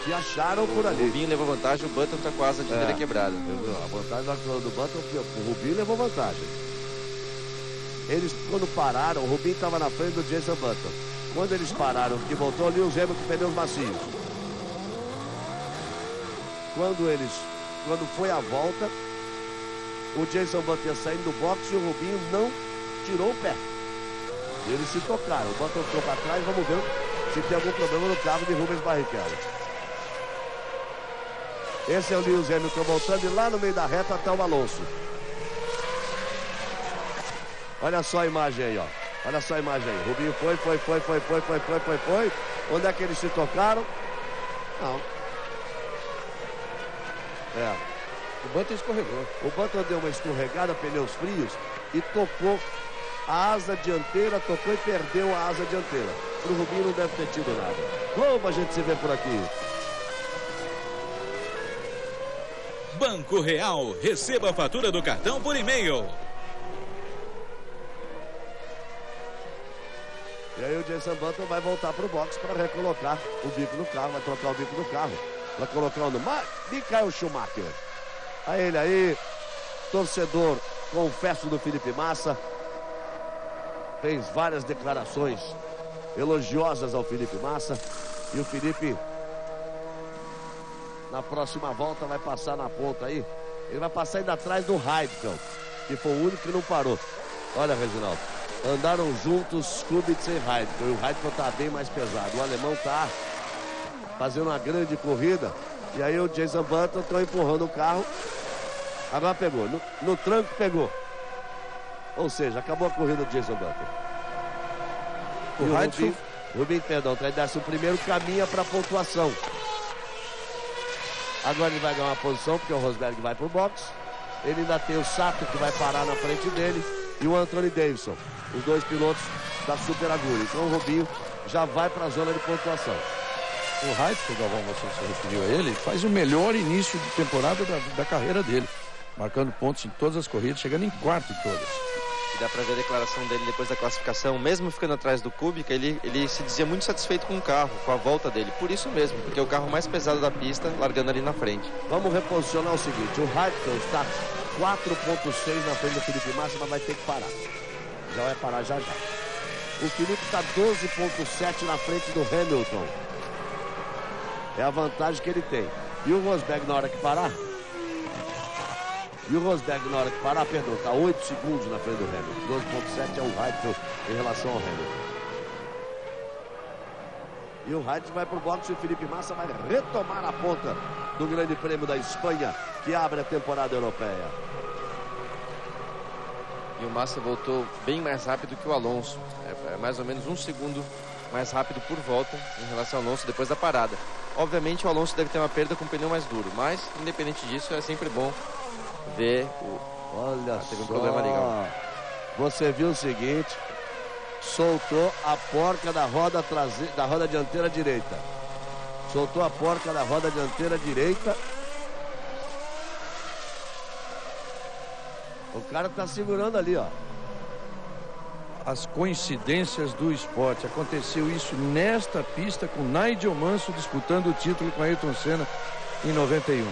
Se acharam por ali. O Rubinho levou vantagem, o Button tá com a asa dianteira quebrada. A vantagem do Button, o Rubinho levou vantagem. Eles, quando pararam, o Rubinho estava na frente do Jason Button. Quando eles pararam, que voltou ali, os Hamilton com pneus macios. Quando foi a volta, o Jason Button ia saindo do boxe e o Rubinho não tirou o pé. Eles se tocaram. O Button ficou para trás. Vamos ver se tem algum problema no carro de Rubens Barrichello. Esse é o Lewis Hamilton voltando e lá no meio da reta até o Alonso. Olha só a imagem aí, ó. Olha só a imagem aí. Rubinho foi. Onde é que eles se tocaram? Não. O Button escorregou. O Button deu uma escorregada, pneus frios, e tocou a asa dianteira, tocou e perdeu a asa dianteira. Pro Rubinho não deve ter tido nada. Globo, a gente se vê por aqui. Banco Real, receba a fatura do cartão por e-mail. E aí o Jenson Button vai voltar para o box para recolocar o bico do carro, vai trocar o bico do carro. Vai colocar o Michael Schumacher. A ele aí, torcedor, confesso, do Felipe Massa. Fez várias declarações elogiosas ao Felipe Massa. E o Felipe, na próxima volta, vai passar na ponta aí. Ele vai passar ainda atrás do Heidfeld, que foi o único que não parou. Olha, Reginaldo, andaram juntos Kubica e Heidfeld. E o Heidfeld tá bem mais pesado. O alemão tá fazendo uma grande corrida. E aí o Jenson Button tá empurrando o carro. Agora pegou. No tranco pegou. Ou seja, acabou a corrida do Jenson Button. O Rubinho, perdão, tá em 11º, caminha para a pontuação. Agora ele vai ganhar uma posição, porque o Rosberg vai pro box. Ele ainda tem o Sato, que vai parar na frente dele, e o Anthony Davidson, os dois pilotos da Super Agulha. Então o Rubinho já vai para a zona de pontuação. O Heidfeld, Galvão, você se referiu a ele, faz o melhor início de temporada da carreira dele, marcando pontos em todas as corridas, chegando em quarto em todas. Dá pra ver a declaração dele depois da classificação, mesmo ficando atrás do Kubica, ele se dizia muito satisfeito com o carro, com a volta dele, por isso mesmo, porque é o carro mais pesado da pista, largando ali na frente. Vamos reposicionar o seguinte, o Heidfeld está 4.6 na frente do Felipe Massa, mas vai ter que parar. Já vai parar já. O Felipe está 12.7 na frente do Hamilton. É a vantagem que ele tem. E o Rosberg na hora que parar? Perdão, está 8 segundos na frente do Hamilton. 12.7 é o Heidfeld em relação ao Hamilton. E o Heidfeld vai para o boxe e o Felipe Massa vai retomar a ponta do Grande Prêmio da Espanha, que abre a temporada europeia. E o Massa voltou bem mais rápido que o Alonso. É mais ou menos 1 segundo mais rápido por volta em relação ao Alonso depois da parada. Obviamente o Alonso deve ter uma perda com o pneu mais duro, mas independente disso é sempre bom ver o... Olha teve um só, problema legal. Você viu o seguinte, soltou a porca da roda traseira, da roda dianteira direita. Soltou a porca da roda dianteira direita. O cara tá segurando ali, ó. As coincidências do esporte. Aconteceu isso nesta pista com Nigel Mansell disputando o título com Ayrton Senna em 91.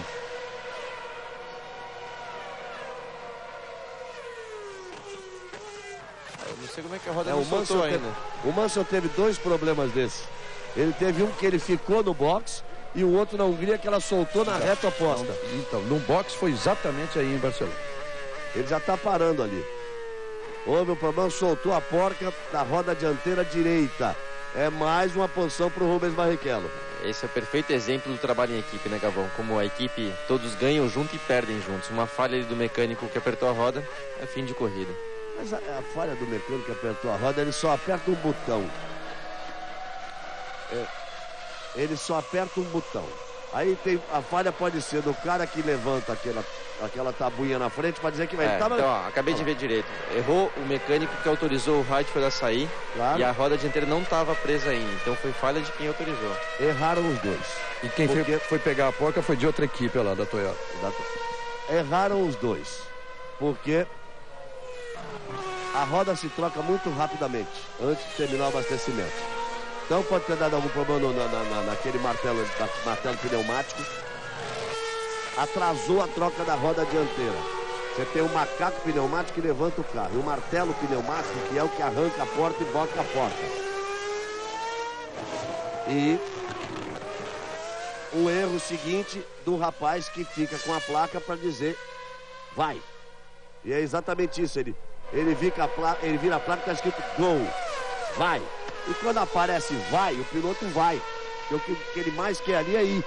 Eu não sei como é que a roda não soltou ainda. O Mansell teve 2 problemas desses. Ele teve um que ele ficou no box e o outro na Hungria que ela soltou na reta oposta. Então, no box foi exatamente aí em Barcelona. Ele já tá parando ali. Houve um problema, soltou a porca da roda dianteira direita. É mais uma posição para o Rubens Barrichello. Esse é o perfeito exemplo do trabalho em equipe, né, Galvão? Como a equipe, todos ganham junto e perdem juntos. Uma falha ali do mecânico que apertou a roda, é fim de corrida. Mas a falha do mecânico que apertou a roda, ele só aperta um botão. Ele só aperta um botão. Aí tem, a falha pode ser do cara que levanta aquela tabuinha na frente para dizer que vai... Então, ó, acabei de ver direito. Errou o mecânico que autorizou o Heidfeld a sair, claro. E a roda dianteira não estava presa ainda. Então foi falha de quem autorizou. Erraram os dois. E quem foi pegar a porca foi de outra equipe lá, da Toyota. Erraram os dois. Porque a roda se troca muito rapidamente antes de terminar o abastecimento. Então pode ter dado algum problema naquele martelo pneumático. Atrasou a troca da roda dianteira. Você tem o macaco pneumático que levanta o carro. E o martelo pneumático que é o que arranca a porta e bota a porta. E o erro seguinte do rapaz que fica com a placa para dizer vai. E é exatamente isso. Ele vira a placa e está escrito go. Vai. E quando aparece vai, o piloto vai. Porque o que ele mais quer ali é ir.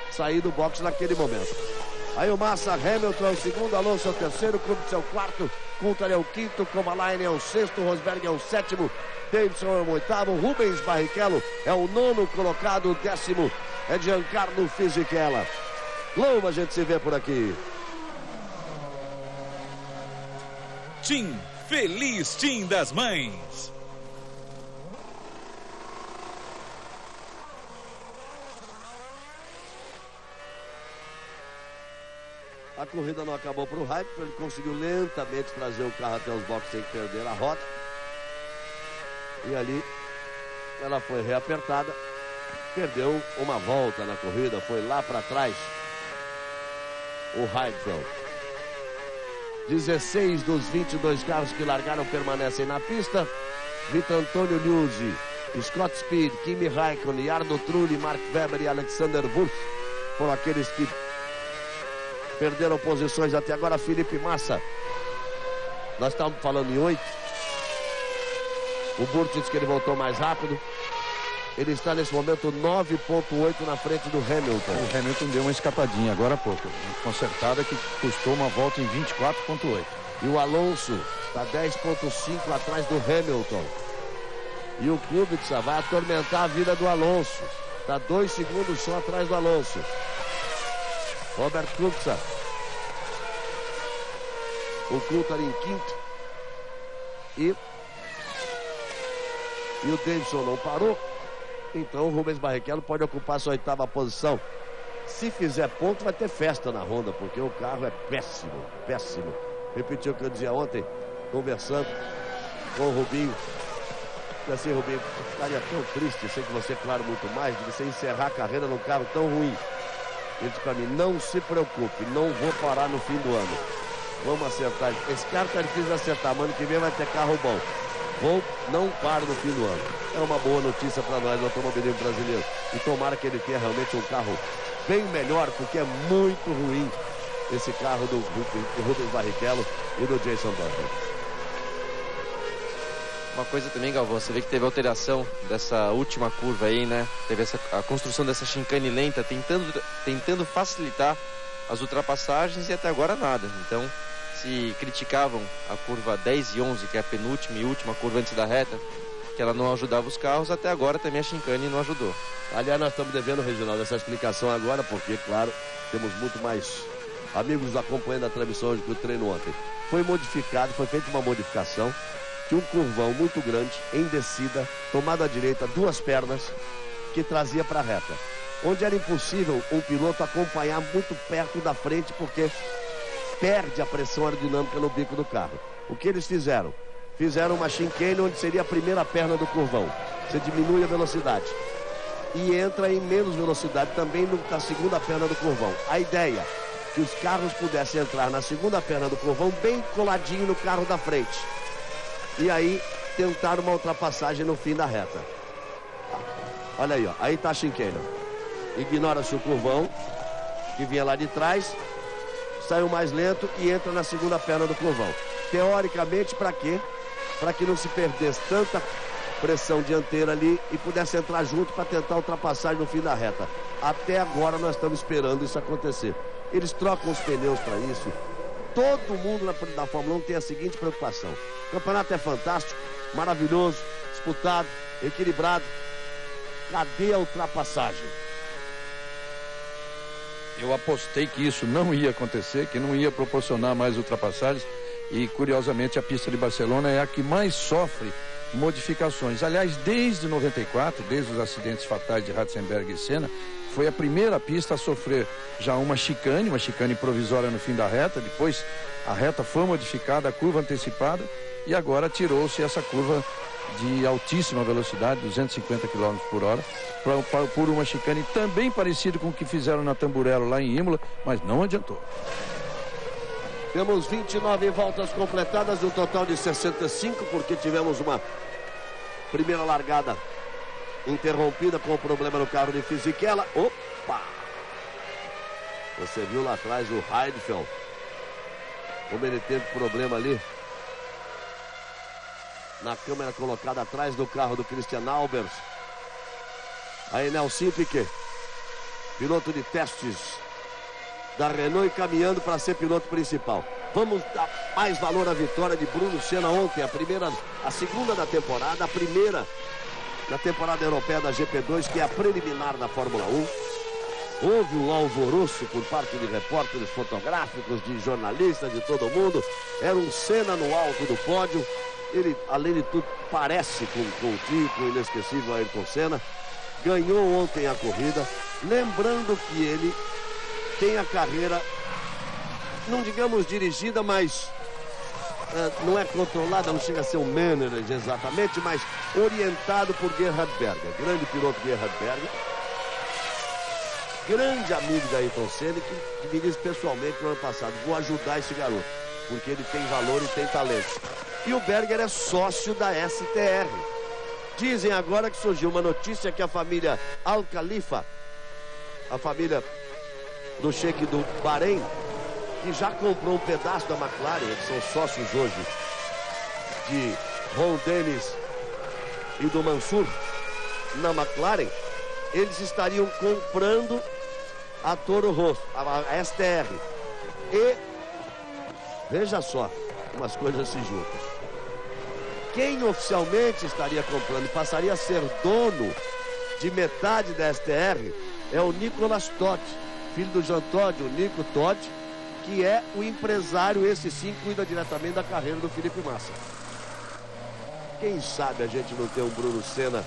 Sair do box naquele momento. Aí o Massa, Hamilton é o segundo, Alonso é o terceiro, Kubica é o quarto, Coulthard é o quinto, Kovalainen é o sexto, Rosberg é o sétimo, Davidson é o oitavo, Rubens Barrichello é o nono colocado, o 10º é Giancarlo Fisichella. Logo a gente se vê por aqui. Tim, feliz Tim das Mães. A corrida não acabou para o Heidfeld, ele conseguiu lentamente trazer o carro até os boxes sem perder a rota. E ali ela foi reapertada, perdeu uma volta na corrida, foi lá para trás o Heidfeld. 16 dos 22 carros que largaram permanecem na pista. Vitor Antônio Liuzzi, Scott Speed, Kimi Raikkonen, Arno Trulli, Mark Webber e Alexander Wurz foram aqueles que perderam posições até agora. Felipe Massa, nós estávamos falando em 8. O Burti disse que ele voltou mais rápido. Ele está nesse momento 9,8 na frente do Hamilton. O Hamilton deu uma escapadinha agora há pouco, consertada, que custou uma volta em 24,8. E o Alonso está 10,5 atrás do Hamilton. E o Kubica vai atormentar a vida do Alonso. Está 2 segundos só atrás do Alonso. Robert Kubica. O Coulthard em quinto. E o Davidson não parou. Então o Rubens Barrichello pode ocupar sua 8ª posição. Se fizer ponto, vai ter festa na Honda, porque o carro é péssimo, péssimo. Repetiu o que eu dizia ontem, conversando com o Rubinho. E assim, Rubinho, ficaria tão triste, sei que você, claro, muito mais, de você encerrar a carreira num carro tão ruim. Ele disse pra mim, não se preocupe, não vou parar no fim do ano. Vamos acertar. Esse carro tá difícil de acertar, mas ano que vem vai ter carro bom. Não paro no fim do ano. É uma boa notícia para nós, o automobilismo brasileiro. E tomara que ele tenha realmente um carro bem melhor, porque é muito ruim esse carro do Rubens Barrichello e do Jason Button. Uma coisa também, Galvão, você vê que teve alteração dessa última curva aí, né? Teve a construção dessa chicane lenta, tentando facilitar as ultrapassagens e até agora nada. Então, se criticavam a curva 10 e 11, que é a penúltima e última curva antes da reta, que ela não ajudava os carros, até agora também a chicane não ajudou. Aliás, nós estamos devendo, Reginaldo, essa explicação agora, porque, claro, temos muito mais amigos acompanhando a transmissão hoje que o treino ontem. Foi feita uma modificação de um curvão muito grande, em descida, tomado à direita, 2 pernas, que trazia para a reta. Onde era impossível um piloto acompanhar muito perto da frente, porque perde a pressão aerodinâmica no bico do carro. O que eles fizeram? Fizeram uma chicane onde seria a primeira perna do curvão. Você diminui a velocidade e entra em menos velocidade também na segunda perna do curvão. A ideia, que os carros pudessem entrar na segunda perna do curvão bem coladinho no carro da frente. E aí tentar uma ultrapassagem no fim da reta. Olha aí, ó. Aí tá a chicane. Ignora-se o curvão que vinha lá de trás. Saiu mais lento e entra na segunda perna do curvão. Teoricamente, para quê? Para que não se perdesse tanta pressão dianteira ali e pudesse entrar junto para tentar ultrapassagem no fim da reta. Até agora nós estamos esperando isso acontecer. Eles trocam os pneus para isso. Todo mundo na Fórmula 1 tem a seguinte preocupação. O campeonato é fantástico, maravilhoso, disputado, equilibrado. Cadê a ultrapassagem? Eu apostei que isso não ia acontecer, que não ia proporcionar mais ultrapassagens. E, curiosamente, a pista de Barcelona é a que mais sofre modificações. Aliás, desde 94, desde os acidentes fatais de Ratzenberger e Senna, foi a primeira pista a sofrer já uma chicane provisória no fim da reta. Depois a reta foi modificada, a curva antecipada, e agora tirou-se essa curva de altíssima velocidade, 250 km por hora, por uma chicane também parecida com o que fizeram na Tamburello lá em Imola, mas não adiantou. Temos 29 voltas completadas, um total de 65, porque tivemos uma primeira largada interrompida com o problema no carro de Fisichella. Opa! Você viu lá atrás o Heidfeld, como ele teve problema ali na câmera colocada atrás do carro do Christian Albers. Aí Nelson Piquet, piloto de testes da Renault, e caminhando para ser piloto principal. Vamos dar mais valor à vitória de Bruno Senna ontem, a segunda da temporada, a primeira na temporada europeia da GP2, que é a preliminar da Fórmula 1. Houve um alvoroço por parte de repórteres fotográficos, de jornalistas, de todo mundo. Era um Senna no alto do pódio. Ele, além de tudo, parece com o tipo inesquecível Ayrton Senna. Ganhou ontem a corrida. Lembrando que ele tem a carreira, não digamos dirigida, mas não é controlada, não chega a ser um manager exatamente, mas orientado por Gerhard Berger. Grande piloto Gerhard Berger. Grande amigo da Ayrton Senna, que me disse pessoalmente no ano passado, vou ajudar esse garoto, porque ele tem valor e tem talento. E o Berger é sócio da STR. Dizem agora que surgiu uma notícia que a família Al Khalifa, a família do Sheik do Bahrein, que já comprou um pedaço da McLaren, eles são sócios hoje de Ron Dennis e do Mansur na McLaren, eles estariam comprando a Toro Rosso, a STR. E veja só, umas coisas se juntam. Quem oficialmente estaria comprando e passaria a ser dono de metade da STR é o Nicolas Todt, filho do Jean Todt, o Nico Todt, que é o empresário, esse sim, cuida diretamente da carreira do Felipe Massa. Quem sabe a gente não tem um Bruno Senna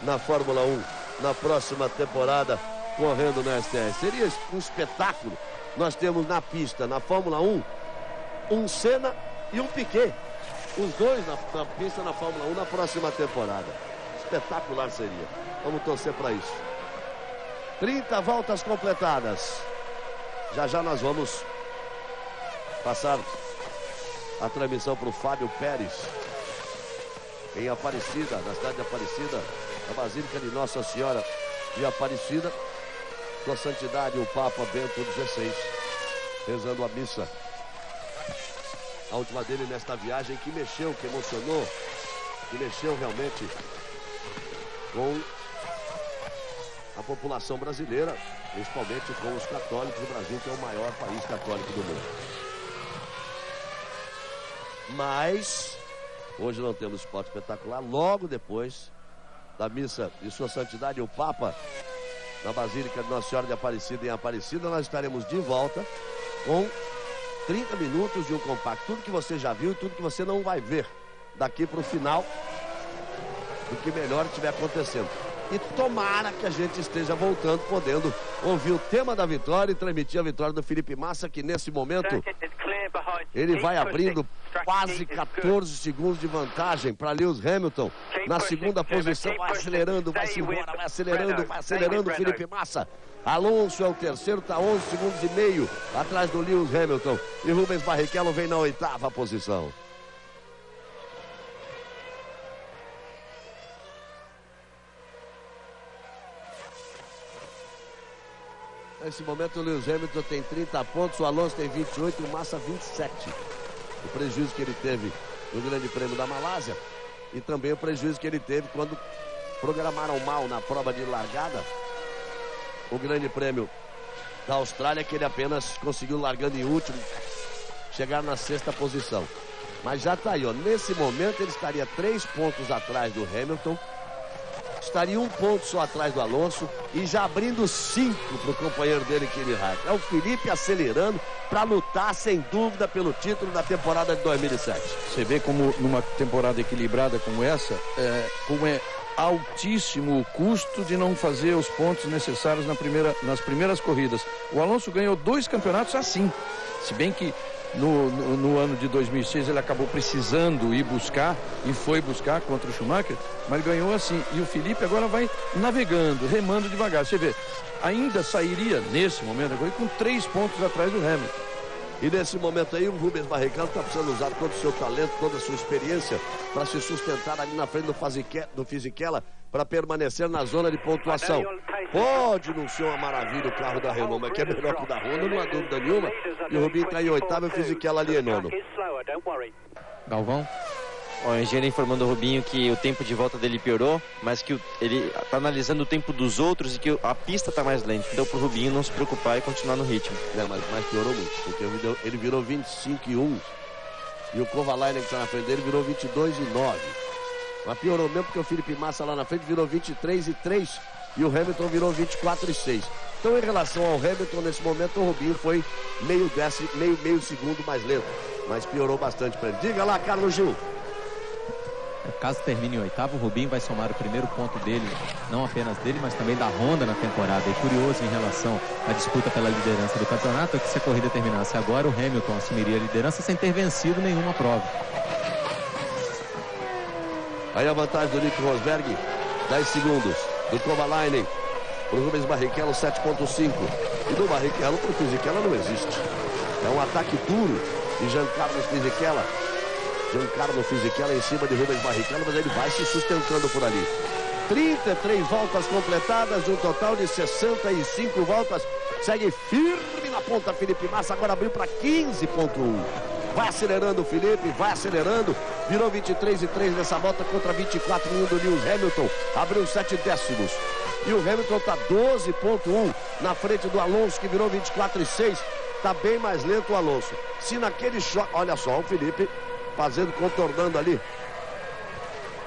na Fórmula 1 na próxima temporada correndo na STR. Seria um espetáculo. Nós temos na pista, na Fórmula 1, um Senna e um Piquet. Os dois na pista na Fórmula 1 na próxima temporada. Espetacular seria. Vamos torcer para isso. 30 voltas completadas. Já nós vamos passar a transmissão para o Fábio Pérez em Aparecida, na cidade de Aparecida, a Basílica de Nossa Senhora de Aparecida, Sua Santidade o Papa Bento XVI, rezando a missa, a última dele nesta viagem, que mexeu, que emocionou, que mexeu realmente com a população brasileira, principalmente com os católicos. O Brasil, que é o maior país católico do mundo. Mas hoje não temos esporte espetacular. Logo depois da missa de Sua Santidade o Papa na Basílica de Nossa Senhora de Aparecida, em Aparecida, nós estaremos de volta com 30 minutos de um compacto. Tudo que você já viu e tudo que você não vai ver daqui para o final do que melhor estiver acontecendo. E tomara que a gente esteja voltando, podendo ouvir o tema da vitória e transmitir a vitória do Felipe Massa, que nesse momento ele vai abrindo quase 14 segundos de vantagem para Lewis Hamilton na segunda posição. Vai acelerando, vai-se embora, vai acelerando o Felipe Massa. Alonso é o terceiro, está 11 segundos e meio atrás do Lewis Hamilton. E Rubens Barrichello vem na 8ª posição. Nesse momento o Lewis Hamilton tem 30 pontos, o Alonso tem 28 e o Massa 27. O prejuízo que ele teve no Grande Prêmio da Malásia e também o prejuízo que ele teve quando programaram mal na prova de largada o Grande Prêmio da Austrália, que ele apenas conseguiu, largando em último, chegar na 6ª posição. Mas já está aí, ó. Nesse momento ele estaria 3 pontos atrás do Hamilton, estaria 1 ponto só atrás do Alonso e já abrindo 5 para o companheiro dele, Kimi Raikkonen. É o Felipe acelerando para lutar, sem dúvida, pelo título da temporada de 2007. Você vê como numa temporada equilibrada como essa, como é altíssimo o custo de não fazer os pontos necessários nas primeiras corridas. O Alonso ganhou 2 campeonatos assim, se bem que no ano de 2006 ele acabou precisando ir buscar, e foi buscar contra o Schumacher, mas ganhou assim. E o Felipe agora vai navegando, remando devagar. Você vê, ainda sairia nesse momento agora com 3 pontos atrás do Hamilton. E nesse momento aí o Rubens Barrichello está precisando usar todo o seu talento, toda a sua experiência para se sustentar ali na frente do Fisichella, para permanecer na zona de pontuação. Pode não ser uma maravilha o carro da Renault, mas que é melhor que o da Honda, não há dúvida nenhuma. E o Rubinho está em 8º e o Fisichella ali em 9º. Galvão? O engenheiro informando o Rubinho que o tempo de volta dele piorou, mas que ele está analisando o tempo dos outros e que a pista está mais lenta. Então, para o Rubinho não se preocupar e continuar no ritmo. Mas piorou muito, porque ele virou 25 e 1 e o Kovalainen, que está na frente dele, virou 22 e 9. Mas piorou mesmo porque o Felipe Massa lá na frente virou 23 e 3 e o Hamilton virou 24 e 6. Então, em relação ao Hamilton, nesse momento, o Rubinho foi meio segundo mais lento, mas piorou bastante para ele. Diga lá, Carlos Gil. Caso termine em oitavo, o Rubinho vai somar o primeiro ponto dele, não apenas dele, mas também da Honda na temporada. E curioso em relação à disputa pela liderança do campeonato é que, se a corrida terminasse agora, o Hamilton assumiria a liderança sem ter vencido nenhuma prova. Aí a vantagem do Nico Rosberg, 10 segundos. Do Kovalainen para o Rubens Barrichello, 7.5. E do Barrichello para o Fisichella não existe. É um ataque duro de Giancarlo Fisichella. Giancarlo Fisichella em cima de Rubens Barrichello, mas ele vai se sustentando por ali. 33 voltas completadas, de um total de 65 voltas. Segue firme na ponta Felipe Massa, agora abriu para 15.1. Vai acelerando o Felipe, vai acelerando. Virou 23,3 nessa volta contra 24,1 do Lewis Hamilton. Abriu 7 décimos. E o Hamilton está 12.1 na frente do Alonso, que virou 24,6. Está bem mais lento o Alonso. Se naquele choque, olha só, o Felipe fazendo, contornando ali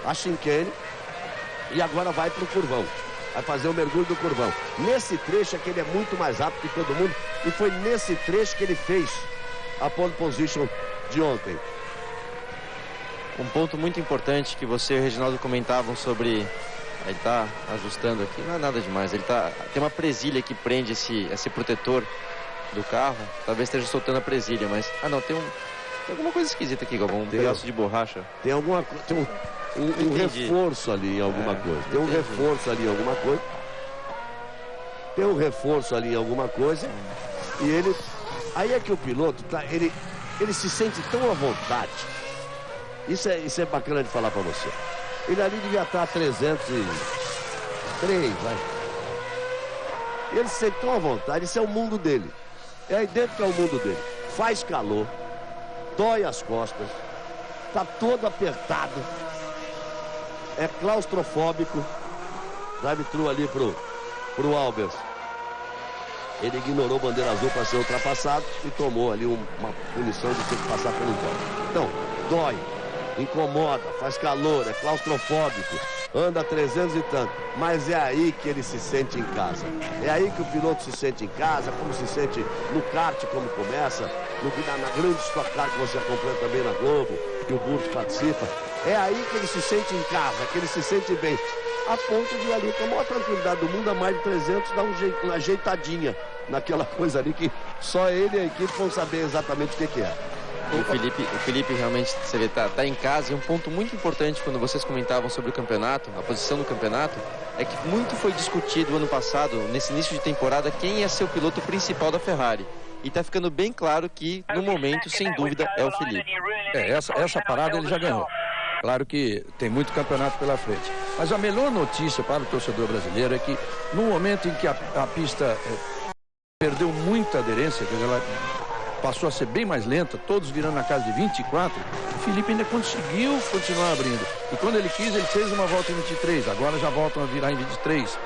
a chicane. E agora vai para o curvão. Vai fazer o mergulho do curvão. Nesse trecho é que ele é muito mais rápido que todo mundo. E foi nesse trecho que ele fez a pole position de ontem. Um ponto muito importante que você e o Reginaldo comentavam sobre... Ele está ajustando aqui, não é nada demais. Ele tem uma presilha que prende esse protetor do carro. Talvez esteja soltando a presilha, mas... Ah, não, tem alguma coisa esquisita aqui, Galvão. Um pedaço de borracha. Tem alguma coisa... Tem um reforço ali em alguma coisa. Tem um reforço ali em alguma coisa. Tem um reforço ali em alguma coisa. E ele... Aí é que o piloto tá... Ele se sente tão à vontade. Isso é bacana de falar para você. Ele ali devia estar a 303, vai. Ele se sente tão à vontade. Isso é o mundo dele. É aí dentro que é o mundo dele. Faz calor. Dói as costas. Tá todo apertado. É claustrofóbico. Drive-thru ali pro Albers. Ele ignorou bandeira azul para ser ultrapassado e tomou ali uma punição de ter que passar pelo volta. Então, dói, incomoda, faz calor, é claustrofóbico, anda 300 e tanto, mas é aí que ele se sente em casa. É aí que o piloto se sente em casa, como se sente no kart, como começa, na grande Stock Car que você acompanha também na Globo, que o Burti participa. É aí que ele se sente em casa, que ele se sente bem. A ponto de ali, com a maior tranquilidade do mundo, a mais de 300, dar uma ajeitadinha naquela coisa ali que só ele e a equipe vão saber exatamente o que é. O Felipe realmente, você vê, tá em casa. E um ponto muito importante quando vocês comentavam sobre o campeonato, a posição do campeonato, é que muito foi discutido ano passado, nesse início de temporada, quem ia ser o piloto principal da Ferrari. E tá ficando bem claro que, no momento, sem dúvida, é o Felipe. Essa parada ele já ganhou. Claro que tem muito campeonato pela frente. Mas a melhor notícia para o torcedor brasileiro é que, no momento em que a pista perdeu muita aderência, quer dizer, ela passou a ser bem mais lenta, todos virando na casa de 24, o Felipe ainda conseguiu continuar abrindo. E quando ele quis, ele fez uma volta em 23, agora já voltam a virar em 23.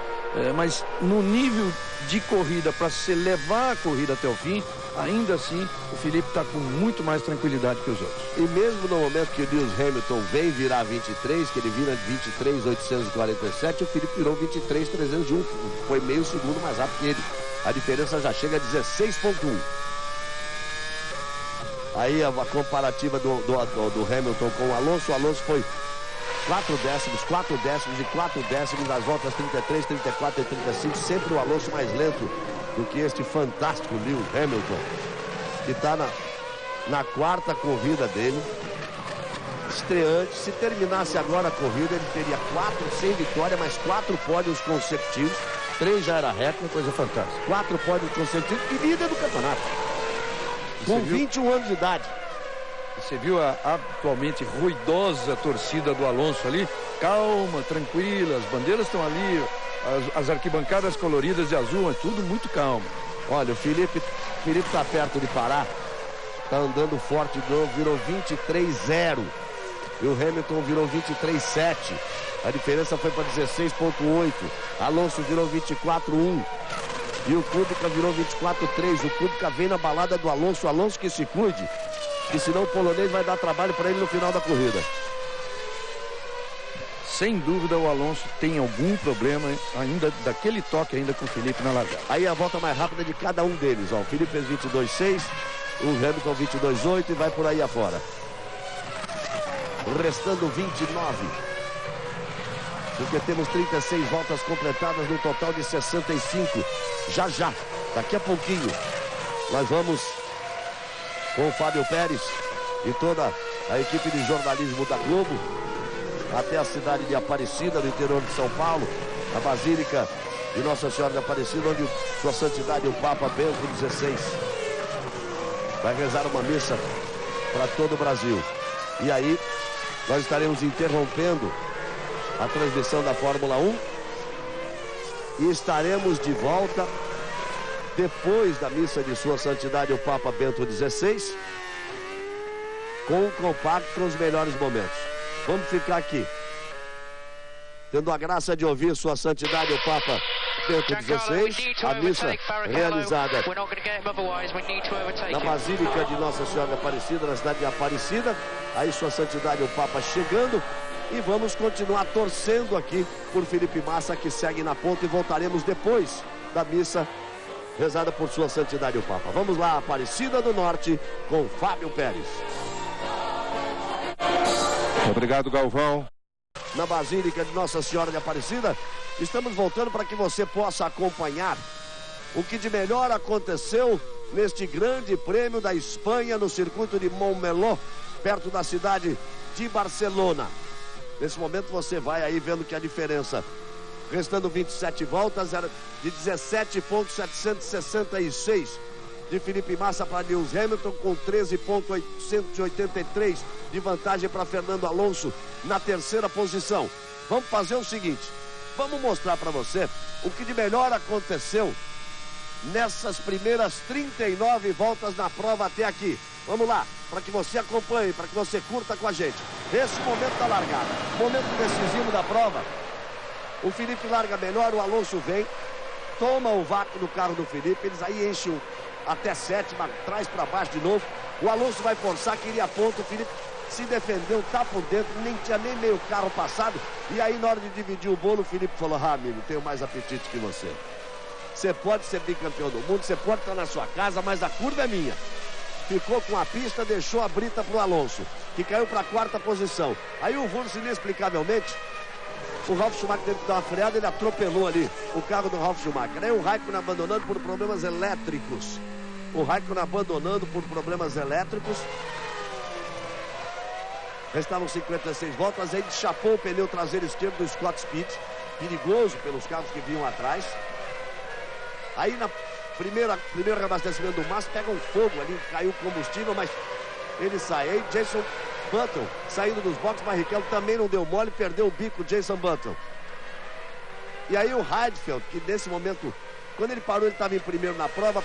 Mas no nível de corrida, para se levar a corrida até o fim, ainda assim, o Felipe está com muito mais tranquilidade que os outros. E mesmo no momento que o Lewis Hamilton vem virar 23, que ele vira 23.847, o Felipe virou 23.301, foi meio segundo mais rápido que ele. A diferença já chega a 16.1. Aí a comparativa do Hamilton com o Alonso foi 4 décimos e 4 décimos nas voltas 33, 34 e 35, sempre o Alonso mais lento do que este fantástico Lewis Hamilton, que está na quarta corrida dele, estreante. Se terminasse agora a corrida, ele teria 4 sem vitória, mais 4 pódios consecutivos, 3 já era recorde, coisa fantástica. 4 pódios consecutivos e líder do campeonato, com 21 anos de idade. Você viu a atualmente ruidosa torcida do Alonso ali? Calma, tranquila, as bandeiras estão ali, as arquibancadas coloridas de azul, é tudo muito calmo. Olha, o Felipe está perto de parar, está andando forte de novo, virou 23.0 e o Hamilton virou 23.7. A diferença foi para 16.8. Alonso virou 24.1 e o Kubica virou 24.3. O Kubica vem na balada do Alonso, o Alonso que se cuide, que senão o polonês vai dar trabalho para ele no final da corrida. Sem dúvida o Alonso tem algum problema ainda, daquele toque ainda com o Felipe na largada. Aí a volta mais rápida de cada um deles, ó. O Felipe fez 22.6, o Hamilton 22.8 e vai por aí afora. restando 29. Porque temos 36 voltas completadas no total de 65. Já, daqui a pouquinho, nós vamos com o Fábio Pérez e toda a equipe de jornalismo da Globo até a cidade de Aparecida, no interior de São Paulo, a Basílica de Nossa Senhora de Aparecida, onde Sua Santidade o Papa Bento XVI vai rezar uma missa para todo o Brasil. E aí nós estaremos interrompendo a transmissão da Fórmula 1 e estaremos de volta depois da missa de Sua Santidade o Papa Bento XVI com um compacto com os melhores momentos. Vamos ficar aqui tendo a graça de ouvir Sua Santidade o Papa Bento XVI, a missa realizada na Basílica de Nossa Senhora de Aparecida, na cidade de Aparecida. Aí Sua Santidade o Papa chegando. E vamos continuar torcendo aqui por Felipe Massa, que segue na ponta, e voltaremos depois da missa rezada por Sua Santidade o Papa. Vamos lá, Aparecida do Norte, com Fábio Pérez. Obrigado, Galvão. Na Basílica de Nossa Senhora de Aparecida, estamos voltando para que você possa acompanhar o que de melhor aconteceu neste grande prêmio da Espanha no circuito de Montmeló, perto da cidade de Barcelona. Nesse momento você vai aí vendo que a diferença, restando 27 voltas, era de 17,766 de Felipe Massa para Lewis Hamilton, com 13,883 de vantagem para Fernando Alonso na terceira posição. Vamos fazer o seguinte, vamos mostrar para você o que de melhor aconteceu nessas primeiras 39 voltas na prova até aqui. Vamos lá, para que você acompanhe, para que você curta com a gente. Esse momento da largada, momento decisivo da prova. O Felipe larga melhor, o Alonso vem, toma o vácuo do carro do Felipe, eles aí enchem até sétima, traz para baixo de novo. O Alonso vai forçar, queria ponto, o Felipe se defendeu, tá por dentro, nem tinha nem meio carro passado. E aí na hora de dividir o bolo, o Felipe falou: ah, amigo, tenho mais apetite que você. Você pode ser bicampeão do mundo, você pode estar na sua casa, mas a curva é minha. Ficou com a pista, deixou a brita para o Alonso, que caiu para a quarta posição. Aí o Wurz, inexplicavelmente, o Ralf Schumacher teve que dar uma freada, ele atropelou ali o carro do Ralf Schumacher. Aí o Raikkonen abandonando por problemas elétricos. Restavam 56 voltas, aí chapou o pneu traseiro esquerdo do Scott Speed, perigoso pelos carros que vinham atrás. Aí na primeiro reabastecimento do Massa, pega um fogo ali, caiu o combustível, mas ele sai. Aí Jason Button saindo dos boxes, Barrichello também não deu mole, perdeu o bico, Jason Button. E aí o Heidfeld, que nesse momento, quando ele parou, ele estava em primeiro na prova,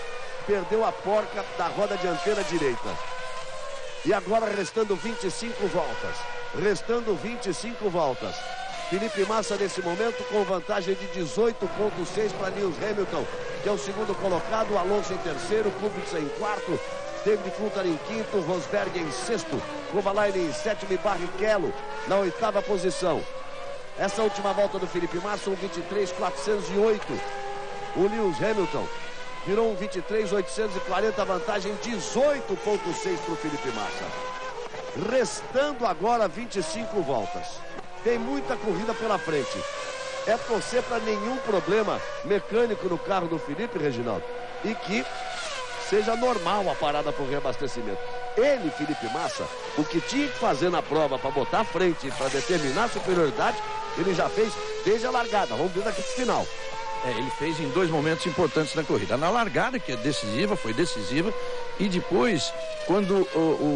perdeu a porca da roda dianteira direita. E agora restando 25 voltas. Felipe Massa nesse momento com vantagem de 18,6 para Lewis Hamilton, que é o segundo colocado, Alonso em terceiro, Kubica em quarto, David Coulthard em quinto, Rosberg em sexto, Kovalainen em sétimo e Barrichello na oitava posição. Essa última volta do Felipe Massa, 1:23.408. O Lewis Hamilton virou 1:23.840, vantagem 18,6 para o Felipe Massa. Restando agora 25 voltas. Tem muita corrida pela frente. É torcer para nenhum problema mecânico no carro do Felipe, Reginaldo, e que seja normal a parada por reabastecimento. Ele, Felipe Massa, o que tinha que fazer na prova para botar à frente, para determinar a superioridade, ele já fez desde a largada. Vamos ver daqui pro final. Ele fez em dois momentos importantes na corrida. Na largada, que é decisiva, foi decisiva, e depois, quando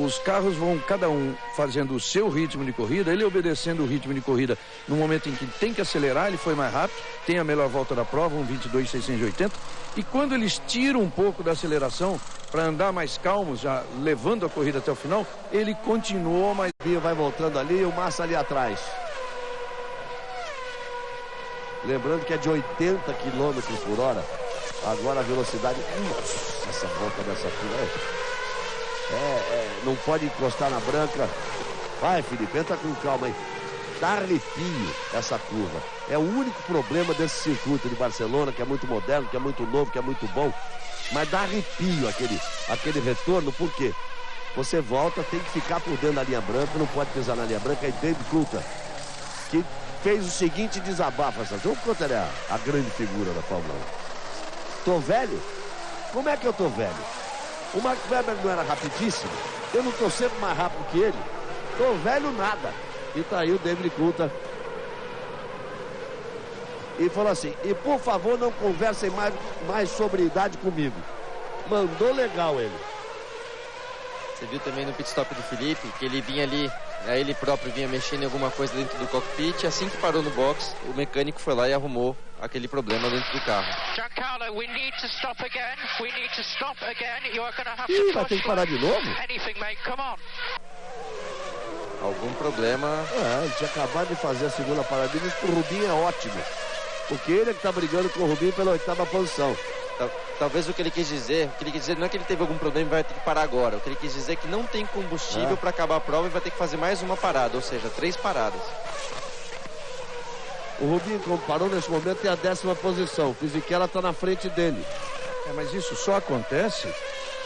os carros vão cada um fazendo o seu ritmo de corrida, ele obedecendo o ritmo de corrida no momento em que tem que acelerar, ele foi mais rápido, tem a melhor volta da prova, 1:22.680, e quando eles tiram um pouco da aceleração para andar mais calmos, já levando a corrida até o final, ele continuou, mas vai voltando ali e o Massa ali atrás. Lembrando que é de 80 km por hora. Agora a velocidade... Nossa, essa volta dessa curva não pode encostar na branca. Vai, Felipe, entra com calma aí. Dá arrepio essa curva. É o único problema desse circuito de Barcelona, que é muito moderno, que é muito novo, que é muito bom. Mas dá arrepio aquele retorno, por quê? você volta, tem que ficar por dentro da linha branca, não pode pisar na linha branca. E David Coulthard, que fez o seguinte desabafo, o Coulthard é a grande figura da Fórmula 1. Tô velho? Como é que eu tô velho? O Mark Webber não era rapidíssimo? Eu não tô sempre mais rápido que ele? Tô velho nada. E tá aí o David Coulthard. E falou assim, e por favor não conversem mais sobre idade comigo. Mandou legal ele. Você viu também no pit stop do Felipe, que ele vinha ali, ele próprio vinha mexendo em alguma coisa dentro do cockpit. Assim que parou no box, o mecânico foi lá e arrumou aquele problema dentro do carro. Giancarlo, we need to stop again. We need to stop again. You are going to have Ih, to vai ter que parar de novo? anything, mate. Come on. Algum problema. Ele tinha acabado de fazer a segunda parada. Isso pro Rubinho é ótimo. Porque ele é que tá brigando com o Rubinho pela 8ª posição. Talvez o que ele quis dizer não é que ele teve algum problema e vai ter que parar agora. O que ele quis dizer é que não tem combustível para acabar a prova e vai ter que fazer mais uma parada, ou seja, 3 paradas. O Rubinho, como parou nesse momento, tem a 10ª posição. O Fisichella tá na frente dele. Mas isso só acontece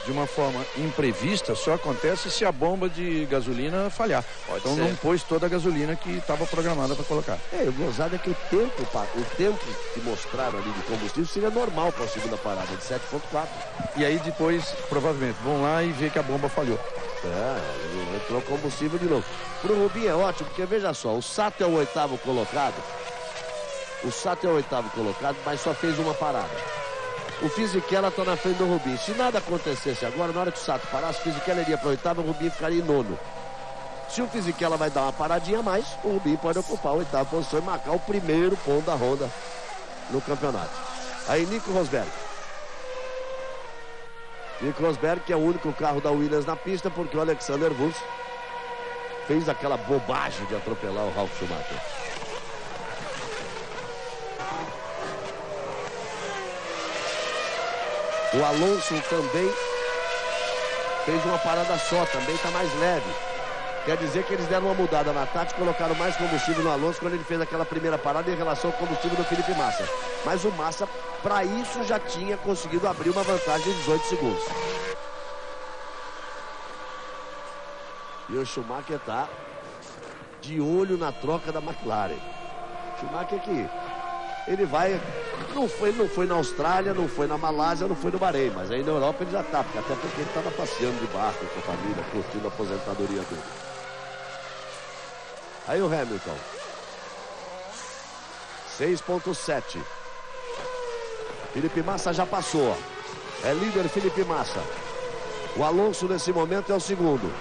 de uma forma imprevista, só acontece se a bomba de gasolina falhar. Então não pôs toda a gasolina que estava programada para colocar. O gozado é que o tempo que mostraram ali de combustível seria normal para a segunda parada, de 7.4. E aí depois, provavelmente, vão lá e vê que a bomba falhou. Entrou combustível de novo. Pro Rubinho é ótimo, porque veja só, o Sato é o 8º colocado. O Sato é o 8º colocado, mas só fez uma parada. O Fisichella está na frente do Rubinho. Se nada acontecesse agora, na hora que o Sato parasse, o Fisichella iria para o 8º, o Rubinho ficaria em 9º. Se o Fisichella vai dar uma paradinha a mais, o Rubinho pode ocupar a 8ª posição e marcar o primeiro ponto da Honda no campeonato. Aí Nico Rosberg. Nico Rosberg, que é o único carro da Williams na pista, porque o Alexander Wurz fez aquela bobagem de atropelar o Ralf Schumacher. O Alonso também fez uma parada só, também está mais leve. Quer dizer que eles deram uma mudada na tática, colocaram mais combustível no Alonso quando ele fez aquela primeira parada em relação ao combustível do Felipe Massa. Mas o Massa, para isso, já tinha conseguido abrir uma vantagem de 18 segundos. E o Schumacher está de olho na troca da McLaren. Schumacher que ele vai... Ele não foi na Austrália, não foi na Malásia, não foi no Bahrein, mas aí na Europa ele já tá, até porque ele estava passeando de barco com a família, curtindo a aposentadoria dele. Aí o Hamilton. 6.7. Felipe Massa já passou. É líder Felipe Massa. O Alonso nesse momento é o segundo.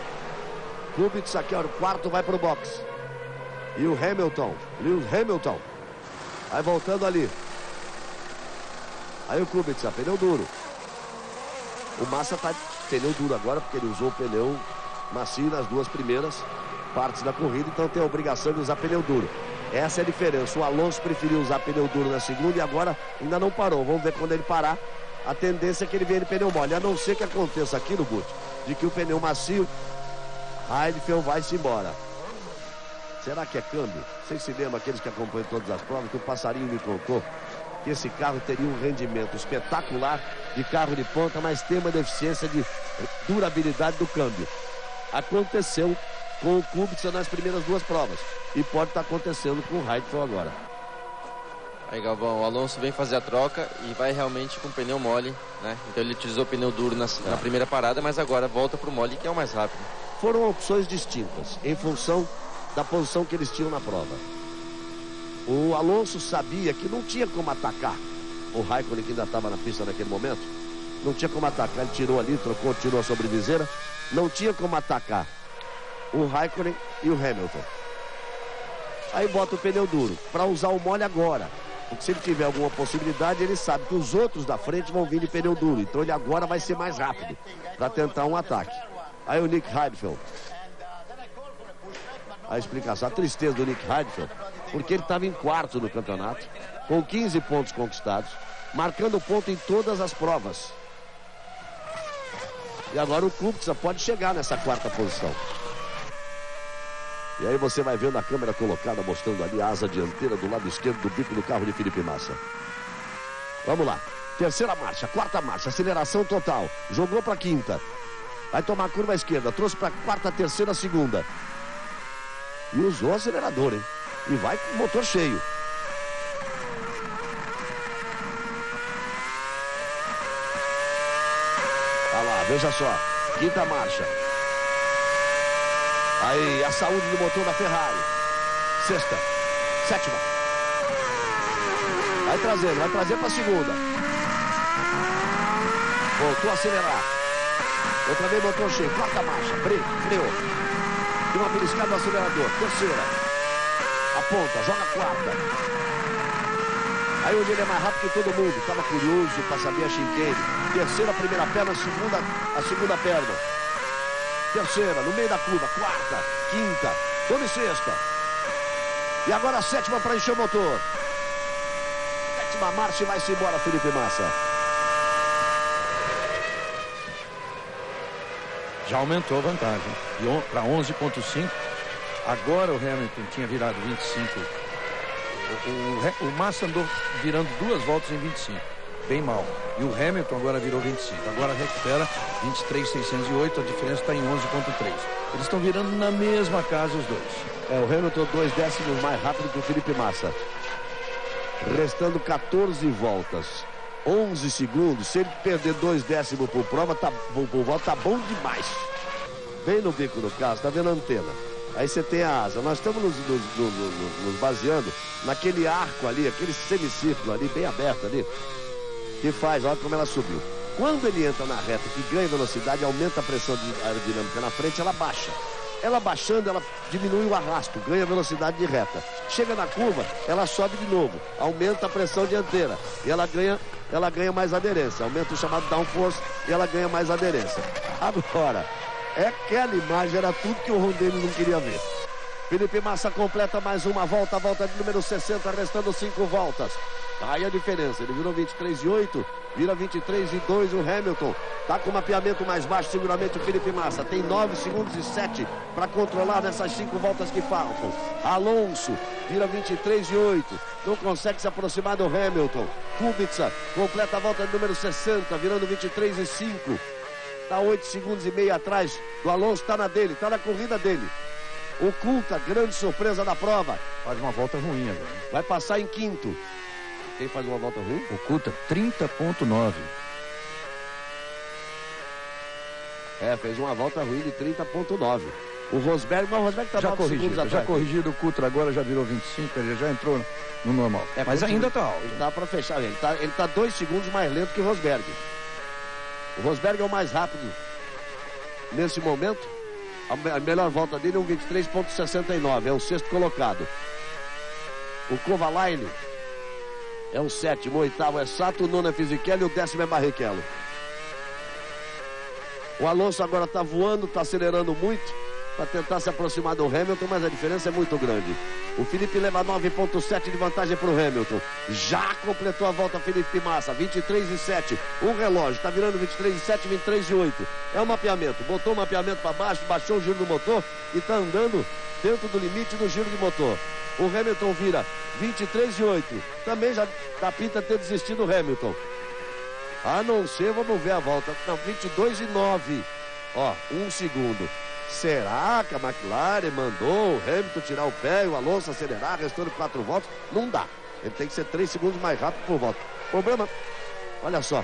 Kubica aqui, ó, o 4º vai pro box. E o Hamilton. Lewis Hamilton. Vai voltando ali. Aí o Kubica, pneu duro. O Massa tá pneu duro agora, porque ele usou o pneu macio nas 2 primeiras partes da corrida, então tem a obrigação de usar pneu duro. Essa é a diferença. O Alonso preferiu usar pneu duro na segunda e agora ainda não parou. Vamos ver quando ele parar. A tendência é que ele venha de pneu mole, a não ser que aconteça aqui no boot, de que o pneu macio, Heidfeld vai-se embora. Será que é câmbio? Vocês se lembram, aqueles que acompanham todas as provas, que o passarinho me contou que esse carro teria um rendimento espetacular de carro de ponta, mas tem uma deficiência de durabilidade do câmbio. Aconteceu com o Kubica nas primeiras 2 provas e pode estar acontecendo com o Heidfeld agora. Aí, Galvão, o Alonso vem fazer a troca e vai realmente com pneu mole, né? Então ele utilizou pneu duro na primeira parada, mas agora volta para o mole, que é o mais rápido. Foram opções distintas em função da posição que eles tinham na prova. O Alonso sabia que não tinha como atacar o Raikkonen, que ainda estava na pista naquele momento. Não tinha como atacar, ele tirou ali, trocou, tirou a sobreviseira. Não tinha como atacar o Raikkonen e o Hamilton. Aí bota o pneu duro para usar o mole agora, porque se ele tiver alguma possibilidade, ele sabe que os outros da frente vão vir de pneu duro, então ele agora vai ser mais rápido para tentar um ataque. Aí o Nick Heidfeld, a explicação, a tristeza do Nick Heidfeld, porque ele estava em 4º no campeonato, com 15 pontos conquistados, marcando ponto em todas as provas. E agora o Kubica pode chegar nessa 4ª posição. E aí você vai vendo a câmera colocada, mostrando ali a asa dianteira do lado esquerdo do bico do carro de Felipe Massa. Vamos lá. 3ª marcha, 4ª marcha, aceleração total. Jogou para 5ª. Vai tomar a curva à esquerda. Trouxe para quarta, terceira, segunda. E usou o acelerador, hein? E vai com o motor cheio. Tá lá, veja só. Quinta marcha. Aí, a saúde do motor da Ferrari. Sexta. Sétima. Vai trazer para segunda. Voltou a acelerar. Outra vez motor cheio. Quarta marcha. Freou. Deu uma beliscada no acelerador. Terceira. Aponta. Joga quarta. Aí hoje ele é mais rápido que todo mundo. Estava curioso para saber a chicane. Terceira, primeira perna. A segunda perna. Terceira, no meio da curva. Quarta. Quinta. Tome sexta. E agora a sétima para encher o motor. Sétima marcha e vai-se embora, Felipe Massa. Já aumentou a vantagem. Para 11,5. Agora o Hamilton tinha virado 25. O Massa andou virando 2 voltas em 25. Bem mal. E o Hamilton agora virou 25. Agora recupera 23,608. A diferença está em 11,3. Eles estão virando na mesma casa os dois. O Hamilton 2 décimos mais rápido que o Felipe Massa. Restando 14 voltas. 11 segundos. Se ele perder 2 décimos por prova, por volta, tá bom demais. Bem no bico do carro, tá vendo a antena? Aí você tem a asa. Nós estamos nos baseando naquele arco ali, aquele semicírculo ali, bem aberto ali, que faz, olha como ela subiu. Quando ele entra na reta, que ganha velocidade, aumenta a pressão aerodinâmica na frente, ela baixa. Ela baixando, ela diminui o arrasto, ganha velocidade de reta. Chega na curva, ela sobe de novo, aumenta a pressão dianteira e ela ganha mais aderência. Aumenta o chamado downforce e ela ganha mais aderência. Agora, aquela imagem era tudo que o Rondelli não queria ver. Felipe Massa completa mais uma volta, a volta de número 60, restando 5 voltas. Aí a diferença, ele virou 23,8, vira 23,2 o Hamilton. Tá com o mapeamento mais baixo, seguramente o Felipe Massa. Tem 9 segundos e 7 para controlar nessas 5 voltas que faltam. Alonso vira 23,8, não consegue se aproximar do Hamilton. Kubica completa a volta de número 60, virando 23,5. Tá 8 segundos e meio atrás do Alonso, tá na dele, tá na corrida dele. Oculta, grande surpresa da prova. Faz uma volta ruim agora. Vai passar em quinto. Quem faz uma volta ruim? Oculta 30,9. Fez uma volta ruim de 30,9. O Rosberg, mas o Rosberg tá 9 segundos atrás. Já corrigido o Coulter, agora já virou 25, ele já entrou no normal. Mas ainda tá alto. Ele dá para fechar, ele tá 2 segundos mais lento que o Rosberg. O Rosberg é o mais rápido nesse momento. A melhor volta dele é um 23,69, é o 6º colocado. O Kovalainen é o 7º, o 8º é Sato, o 9º é Fisichella e o 10º é Barrichello. O Alonso agora está voando, está acelerando muito para tentar se aproximar do Hamilton, mas a diferença é muito grande. O Felipe leva 9,7 de vantagem para o Hamilton. Já completou a volta Felipe Massa, 23,7. O relógio está virando 23,7, 23,8. É o mapeamento. Botou o mapeamento para baixo, baixou o giro do motor e está andando dentro do limite do giro de motor. O Hamilton vira 23,8. Também já dá pinta de ter desistido o Hamilton. A não ser, vamos ver a volta. Não, 22,9. Ó, 1 segundo. Será que a McLaren mandou o Hamilton tirar o pé e o Alonso acelerar, restando 4 voltas? Não dá. Ele tem que ser 3 segundos mais rápido por volta. Problema, olha só.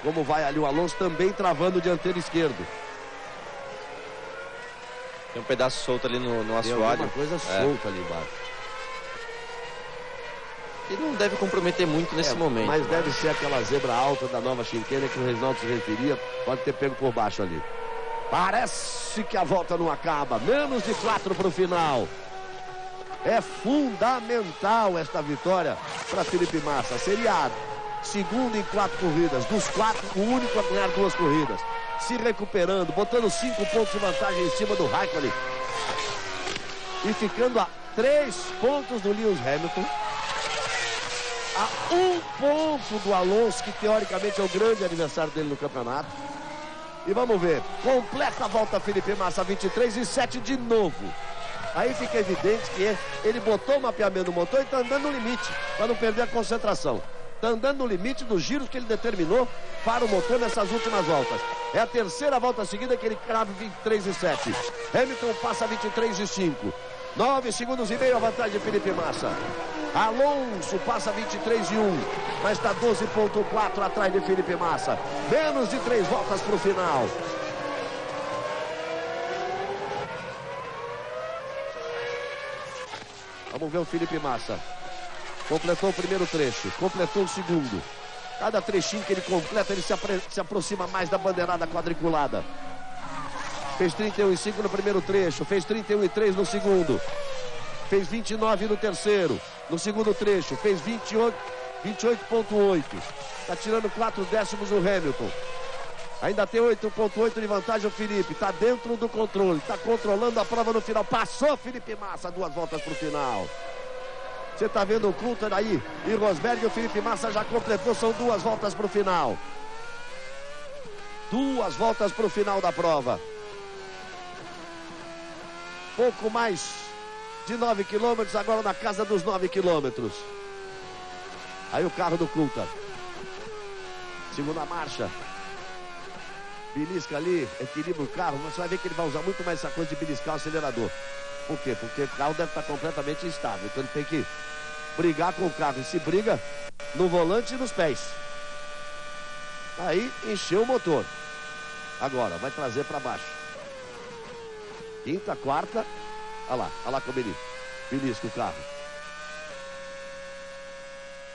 Como vai ali o Alonso também travando o dianteiro esquerdo. Tem um pedaço solto ali no assoalho. Tem alguma coisa solta ali embaixo. E não deve comprometer muito nesse momento. Mas deve ser aquela zebra alta da nova chicane que o Reginaldo se referia. Pode ter pego por baixo ali. Parece que a volta não acaba. Menos de 4 para o final. É fundamental esta vitória para Felipe Massa. Seria segundo em 4 corridas. Dos 4, o único a ganhar 2 corridas. Se recuperando, botando 5 pontos de vantagem em cima do Raikkonen. E ficando a 3 pontos do Lewis Hamilton. A 1 ponto do Alonso, que teoricamente é o grande adversário dele no campeonato. E vamos ver, completa a volta Felipe Massa, 23,7 de novo. Aí fica evidente que ele botou o mapeamento do motor e está andando no limite, para não perder a concentração. Está andando no limite dos giros que ele determinou para o motor nessas últimas voltas. É a terceira volta seguida que ele crava 23,7. Hamilton passa 23,5. 9 segundos e meio a vantagem de Felipe Massa. Alonso passa 23,1, mas está 12,4 atrás de Felipe Massa. Menos de 3 voltas para o final. Vamos ver o Felipe Massa. Completou o primeiro trecho, completou o segundo. Cada trechinho que ele completa, ele se aproxima mais da bandeirada quadriculada. Fez 31,5 no primeiro trecho, fez 31,3 no segundo. Fez 29 no terceiro. No segundo trecho, fez 28,8. Está tirando 4 décimos o Hamilton. Ainda tem 8,8 de vantagem o Felipe. Está dentro do controle, está controlando a prova no final. Passou Felipe Massa, 2 voltas para o final. Você está vendo o Coulthard aí e Rosberg, o Felipe Massa já completou, são 2 voltas para o final. 2 voltas para o final da prova. Pouco mais de 9 quilômetros, agora na casa dos 9 quilômetros. Aí o carro do Coulthard. Segunda marcha. Belisca ali, equilibra o carro. Você vai ver que ele vai usar muito mais essa coisa de beliscar o acelerador. Por quê? Porque o carro deve estar completamente instável. Então ele tem que brigar com o carro. E se briga no volante e nos pés. Aí encheu o motor. Agora vai trazer para baixo. Quinta, quarta. Olha lá como ele belisca o carro.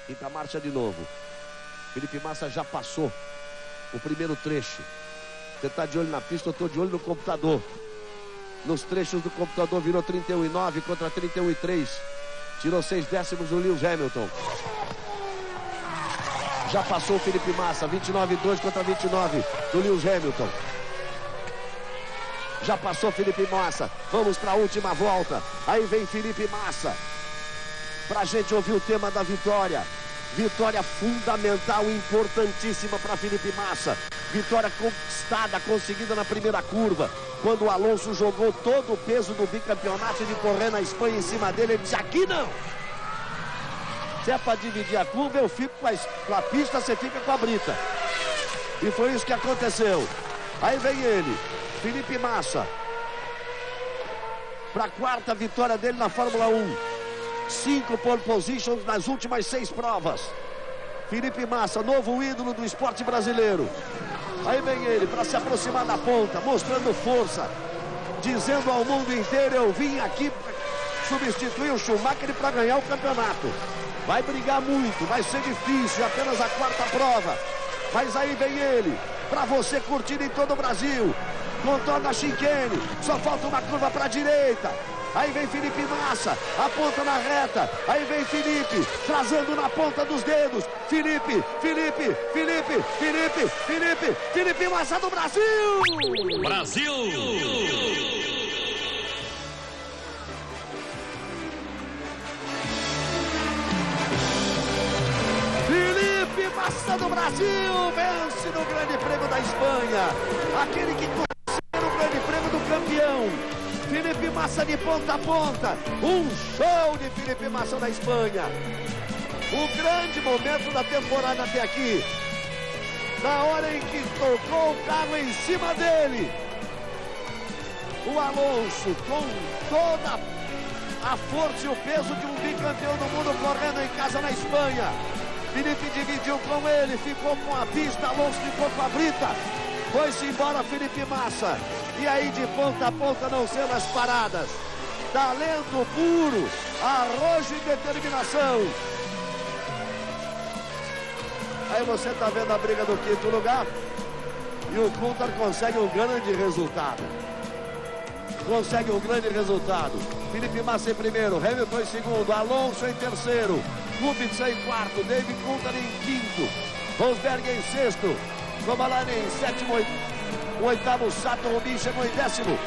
Quinta marcha de novo. Felipe Massa já passou o primeiro trecho. Você está de olho na pista, eu estou de olho no computador. Nos trechos do computador virou 31,9 contra 31,3. Tirou 6 décimos o Lewis Hamilton. Já passou o Felipe Massa, 29,2 contra 29 do Lewis Hamilton. Já passou Felipe Massa. Vamos para a última volta. Aí vem Felipe Massa. Para a gente ouvir o tema da vitória. Vitória fundamental, importantíssima para Felipe Massa. Vitória conquistada, conseguida na primeira curva. Quando o Alonso jogou todo o peso do bicampeonato de correr na Espanha em cima dele, ele disse: aqui não. Se é para dividir a curva, eu fico com a pista, você fica com a brita. E foi isso que aconteceu. Aí vem ele, Felipe Massa, para a 4ª vitória dele na Fórmula 1. 5 pole positions nas últimas 6 provas. Felipe Massa, novo ídolo do esporte brasileiro. Aí vem ele para se aproximar da ponta, mostrando força, dizendo ao mundo inteiro: eu vim aqui para substituir o Schumacher para ganhar o campeonato. Vai brigar muito, vai ser difícil, apenas a 4ª prova. Mas aí vem ele, para você curtir em todo o Brasil. Contorna a chicane, só falta uma curva para a direita. Aí vem Felipe Massa, aponta na reta. Aí vem Felipe, trazendo na ponta dos dedos. Felipe Massa do Brasil! Brasil! Felipe Massa do Brasil vence no Grande Prêmio da Espanha. Aquele que conseguiu o Grande Prêmio do campeão. Felipe Massa de ponta a ponta. Um show de Felipe Massa da Espanha. O grande momento da temporada até aqui. Na hora em que tocou o carro em cima dele. O Alonso com toda a força e o peso de um bicampeão do mundo correndo em casa na Espanha. Felipe dividiu com ele, ficou com a pista, Alonso ficou com a brita. Foi-se embora Felipe Massa. E aí de ponta a ponta não sendo as paradas. Talento puro, arrojo e determinação. Aí você está vendo a briga do 5º lugar. E o Coulthard consegue um grande resultado. Felipe Massa em primeiro, Hamilton em segundo, Alonso em terceiro, Kubica em quarto, David Coulthard em quinto, Rosberg em sexto, Kovalainen em sétimo, o oitavo Sato Rubin chegou em 10º.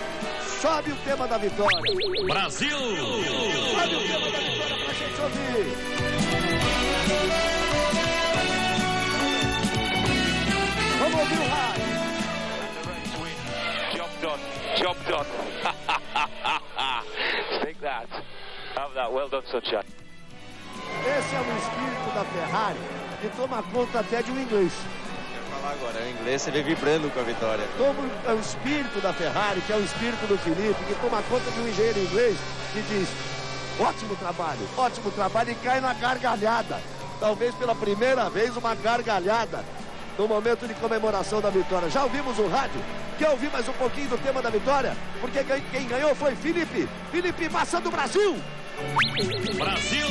Sobe o tema da vitória. Brasil! Sobe o tema da vitória pra gente ouvir. Vamos ouvir o rádio. Job done. Take that. Have that. Well done, Sunshine. Esse é o espírito da Ferrari. que toma conta até de um inglês. Falar agora, o inglês você vê vibrando com a vitória. Como é o espírito da Ferrari, que é o espírito do Felipe, que toma conta de um engenheiro inglês que diz: ótimo trabalho, e cai na gargalhada. Talvez pela primeira vez uma gargalhada no momento de comemoração da vitória. Já ouvimos o rádio? Quer ouvir mais um pouquinho do tema da vitória? Porque quem ganhou foi Felipe Massa do Brasil. Brasil!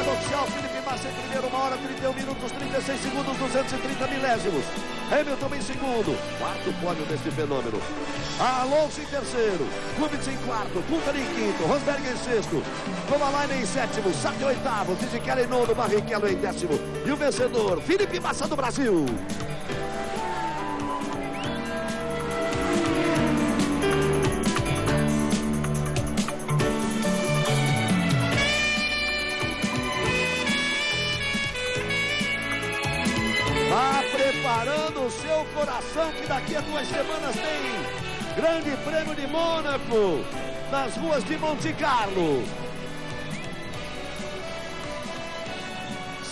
Oficial, Felipe Massa em primeiro, 1 hora, 31 minutos, 36 segundos, 230 milésimos. Hamilton em segundo, quarto pódio deste fenômeno. Alonso em terceiro, Kubica em quarto, Coulthard em quinto, Rosberg em sexto, Kovalainen em sétimo, Sainz em oitavo, Fisichella em nono, Barrichello em décimo. E o vencedor, Felipe Massa do Brasil. Preparando o seu coração, que daqui a 2 semanas tem Grande Prêmio de Mônaco nas ruas de Monte Carlo.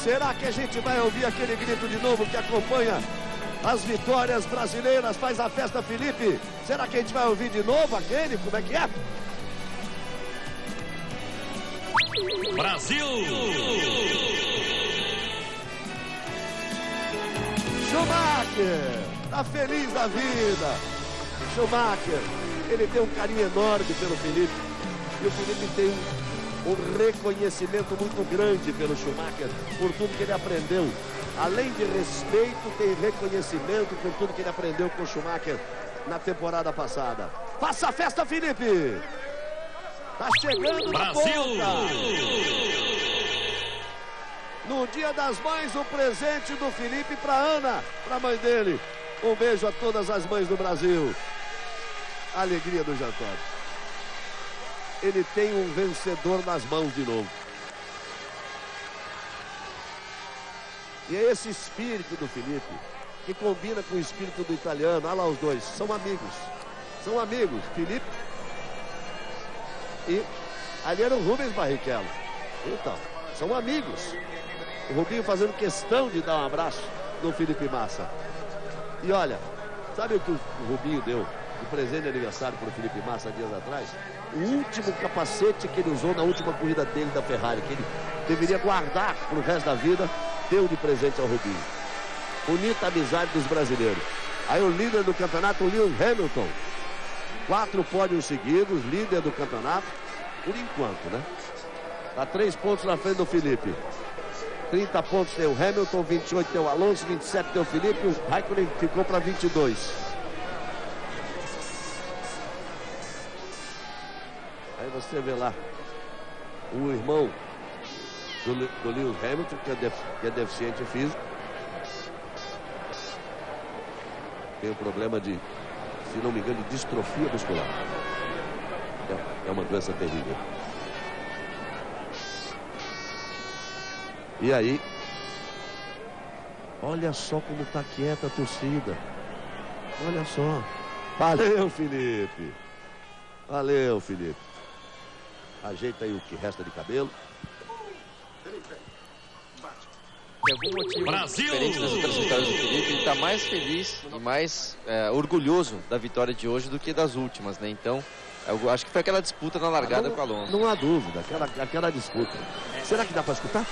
Será que a gente vai ouvir aquele grito de novo que acompanha as vitórias brasileiras? Faz a festa, Felipe. Será que a gente vai ouvir de novo aquele? Como é que é? Brasil! Schumacher, tá feliz da vida. Schumacher, ele tem um carinho enorme pelo Felipe. E o Felipe tem um reconhecimento muito grande pelo Schumacher, por tudo que ele aprendeu. Além de respeito, tem reconhecimento por tudo que ele aprendeu com o Schumacher na temporada passada. Faça a festa, Felipe! Tá chegando na ponta! No Dia das Mães, o presente do Felipe para Ana, para a mãe dele. Um beijo a todas as mães do Brasil. A alegria do Jean-Todt. Ele tem um vencedor nas mãos de novo. E é esse espírito do Felipe que combina com o espírito do italiano. Olha lá os dois, são amigos. São amigos, Felipe e ali era o Rubens Barrichello. Então, são amigos. O Rubinho fazendo questão de dar um abraço no Felipe Massa. E olha, sabe o que o Rubinho deu de presente de aniversário para o Felipe Massa dias atrás? O último capacete que ele usou na última corrida dele da Ferrari, que ele deveria guardar para o resto da vida, deu de presente ao Rubinho. Bonita amizade dos brasileiros. Aí o líder do campeonato, o Lewis Hamilton. 4 pódios seguidos, líder do campeonato, por enquanto, né? Está 3 pontos na frente do Felipe. 30 pontos tem o Hamilton, 28 tem o Alonso, 27 tem o Felipe, o Raikkonen ficou para 22. Aí você vê lá o irmão do Lewis Hamilton, que é deficiente físico. Tem um problema de, se não me engano, de distrofia muscular. É uma doença terrível. E aí, olha só como tá quieta a torcida. Olha só. Valeu, Felipe. Valeu, Felipe. Ajeita aí o que resta de cabelo. Por algum motivo Brasil! Diferente das outras vitórias do Felipe, ele está mais feliz e mais orgulhoso da vitória de hoje do que das últimas, né? Então, eu acho que foi aquela disputa na largada com o Alonso. Não há dúvida, aquela disputa. Será que dá para escutar?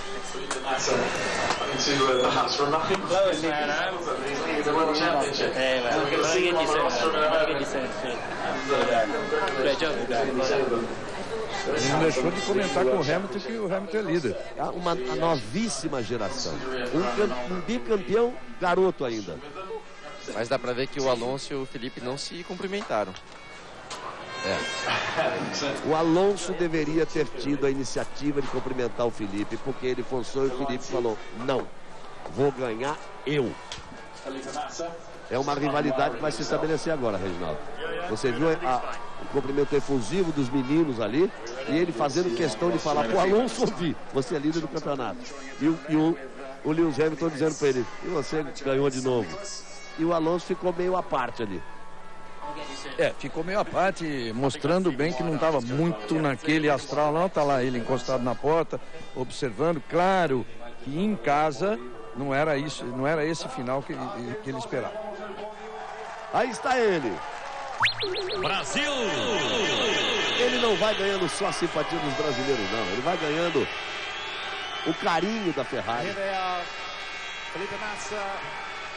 Não deixou de comentar com o Hamilton que o Hamilton é líder. Uma novíssima geração. Um bicampeão garoto ainda. Mas dá para ver que o Alonso e o Felipe não se cumprimentaram. O Alonso deveria ter tido a iniciativa de cumprimentar o Felipe, porque ele forçou e o Felipe falou: não, vou ganhar eu. É uma rivalidade que vai se estabelecer agora, Reginaldo. Você viu o cumprimento efusivo dos meninos ali, e ele fazendo questão de falar pro Alonso ouvir: você é líder do campeonato. E o o Lewis Hamilton dizendo para ele, e você ganhou de novo. E o Alonso ficou meio à parte ali. Ficou meio à parte, mostrando bem que não estava muito naquele astral, não. Tá lá ele encostado na porta, observando. Claro que em casa não era isso, não era esse final que ele esperava. Aí está ele. Brasil! Ele não vai ganhando só a simpatia dos brasileiros, não. Ele vai ganhando o carinho da Ferrari.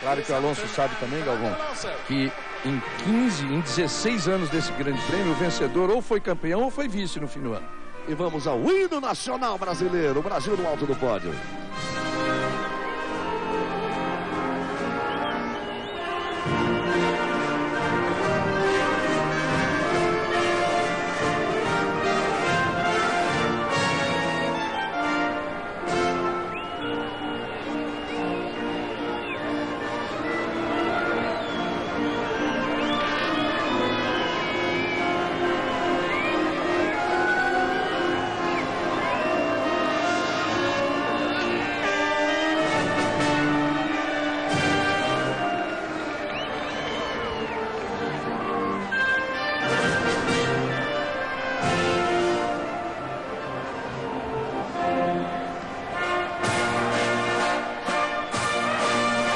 Claro que o Alonso sabe também, Galvão, que em 16 anos desse grande prêmio, o vencedor ou foi campeão ou foi vice no fim do ano. E vamos ao hino nacional brasileiro. O Brasil no alto do pódio.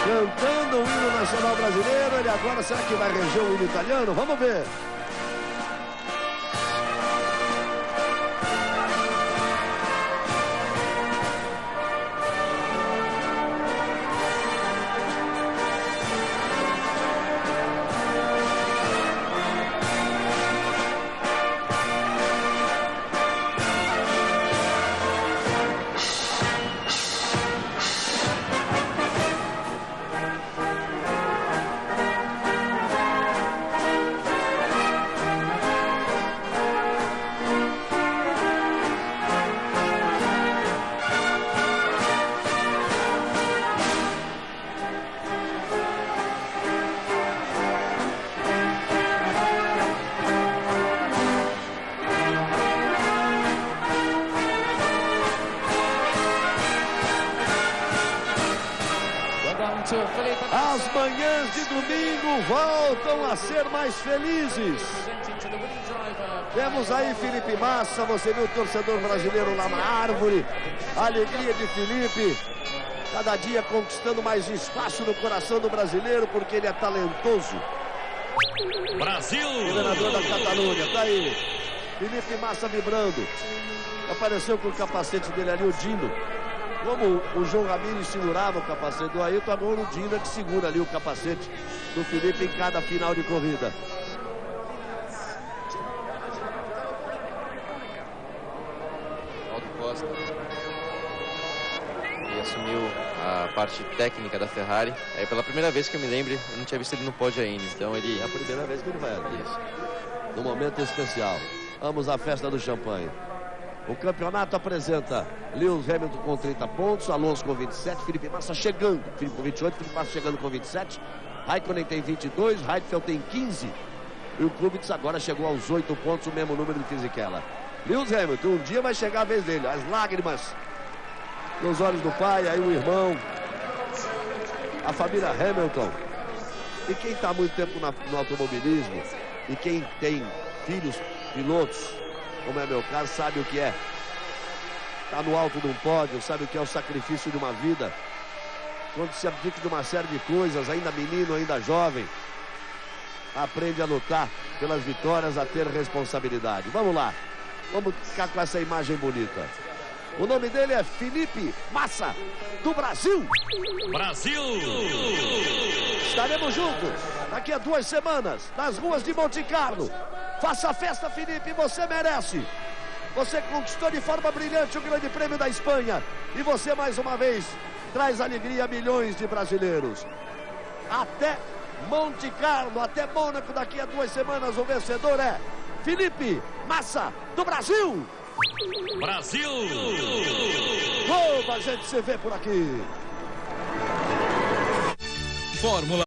Cantando o hino nacional brasileiro, ele agora será que vai reger o hino italiano? Vamos ver. As manhãs de domingo voltam a ser mais felizes. Temos aí Felipe Massa, você viu o torcedor brasileiro lá na árvore. A alegria de Felipe, cada dia conquistando mais espaço no coração do brasileiro, porque ele é talentoso. Brasil! Governador da Catalunha, tá aí. Felipe Massa vibrando. Apareceu com o capacete dele ali, o Dino. Como o João Ramírez segurava o capacete do Ayrton, agora o Dino é que segura ali o capacete do Felipe em cada final de corrida. Aldo Costa, ele assumiu a parte técnica da Ferrari. Aí pela primeira vez que eu me lembro, eu não tinha visto ele no pódio ainda. Então ele... É a primeira vez que ele vai ali. No momento especial. Vamos à festa do champanhe. O campeonato apresenta Lewis Hamilton com 30 pontos, Alonso com 27, Felipe Massa chegando, Felipe com 28, Felipe Massa chegando com 27, Raikkonen tem 22, Heidfeld tem 15 e o Kubica agora chegou aos 8 pontos, o mesmo número de Fisichella. Lewis Hamilton, um dia vai chegar a vez dele, as lágrimas nos olhos do pai, aí o irmão, a família Hamilton. E quem está há muito tempo no automobilismo e quem tem filhos pilotos, como é meu caso, sabe o que é. Está no alto de um pódio, sabe o que é o sacrifício de uma vida. Quando se abdica de uma série de coisas, ainda menino, ainda jovem, aprende a lutar pelas vitórias, a ter responsabilidade. Vamos lá, vamos ficar com essa imagem bonita. O nome dele é Felipe Massa, do Brasil. Brasil! Estaremos juntos daqui a 2 semanas, nas ruas de Monte Carlo. Faça a festa, Felipe, você merece. Você conquistou de forma brilhante o Grande Prêmio da Espanha. E você, mais uma vez, traz alegria a milhões de brasileiros. Até Monte Carlo, até Mônaco, daqui a 2 semanas, o vencedor é Felipe Massa, do Brasil. Brasil! Opa, a gente se vê por aqui. Fórmula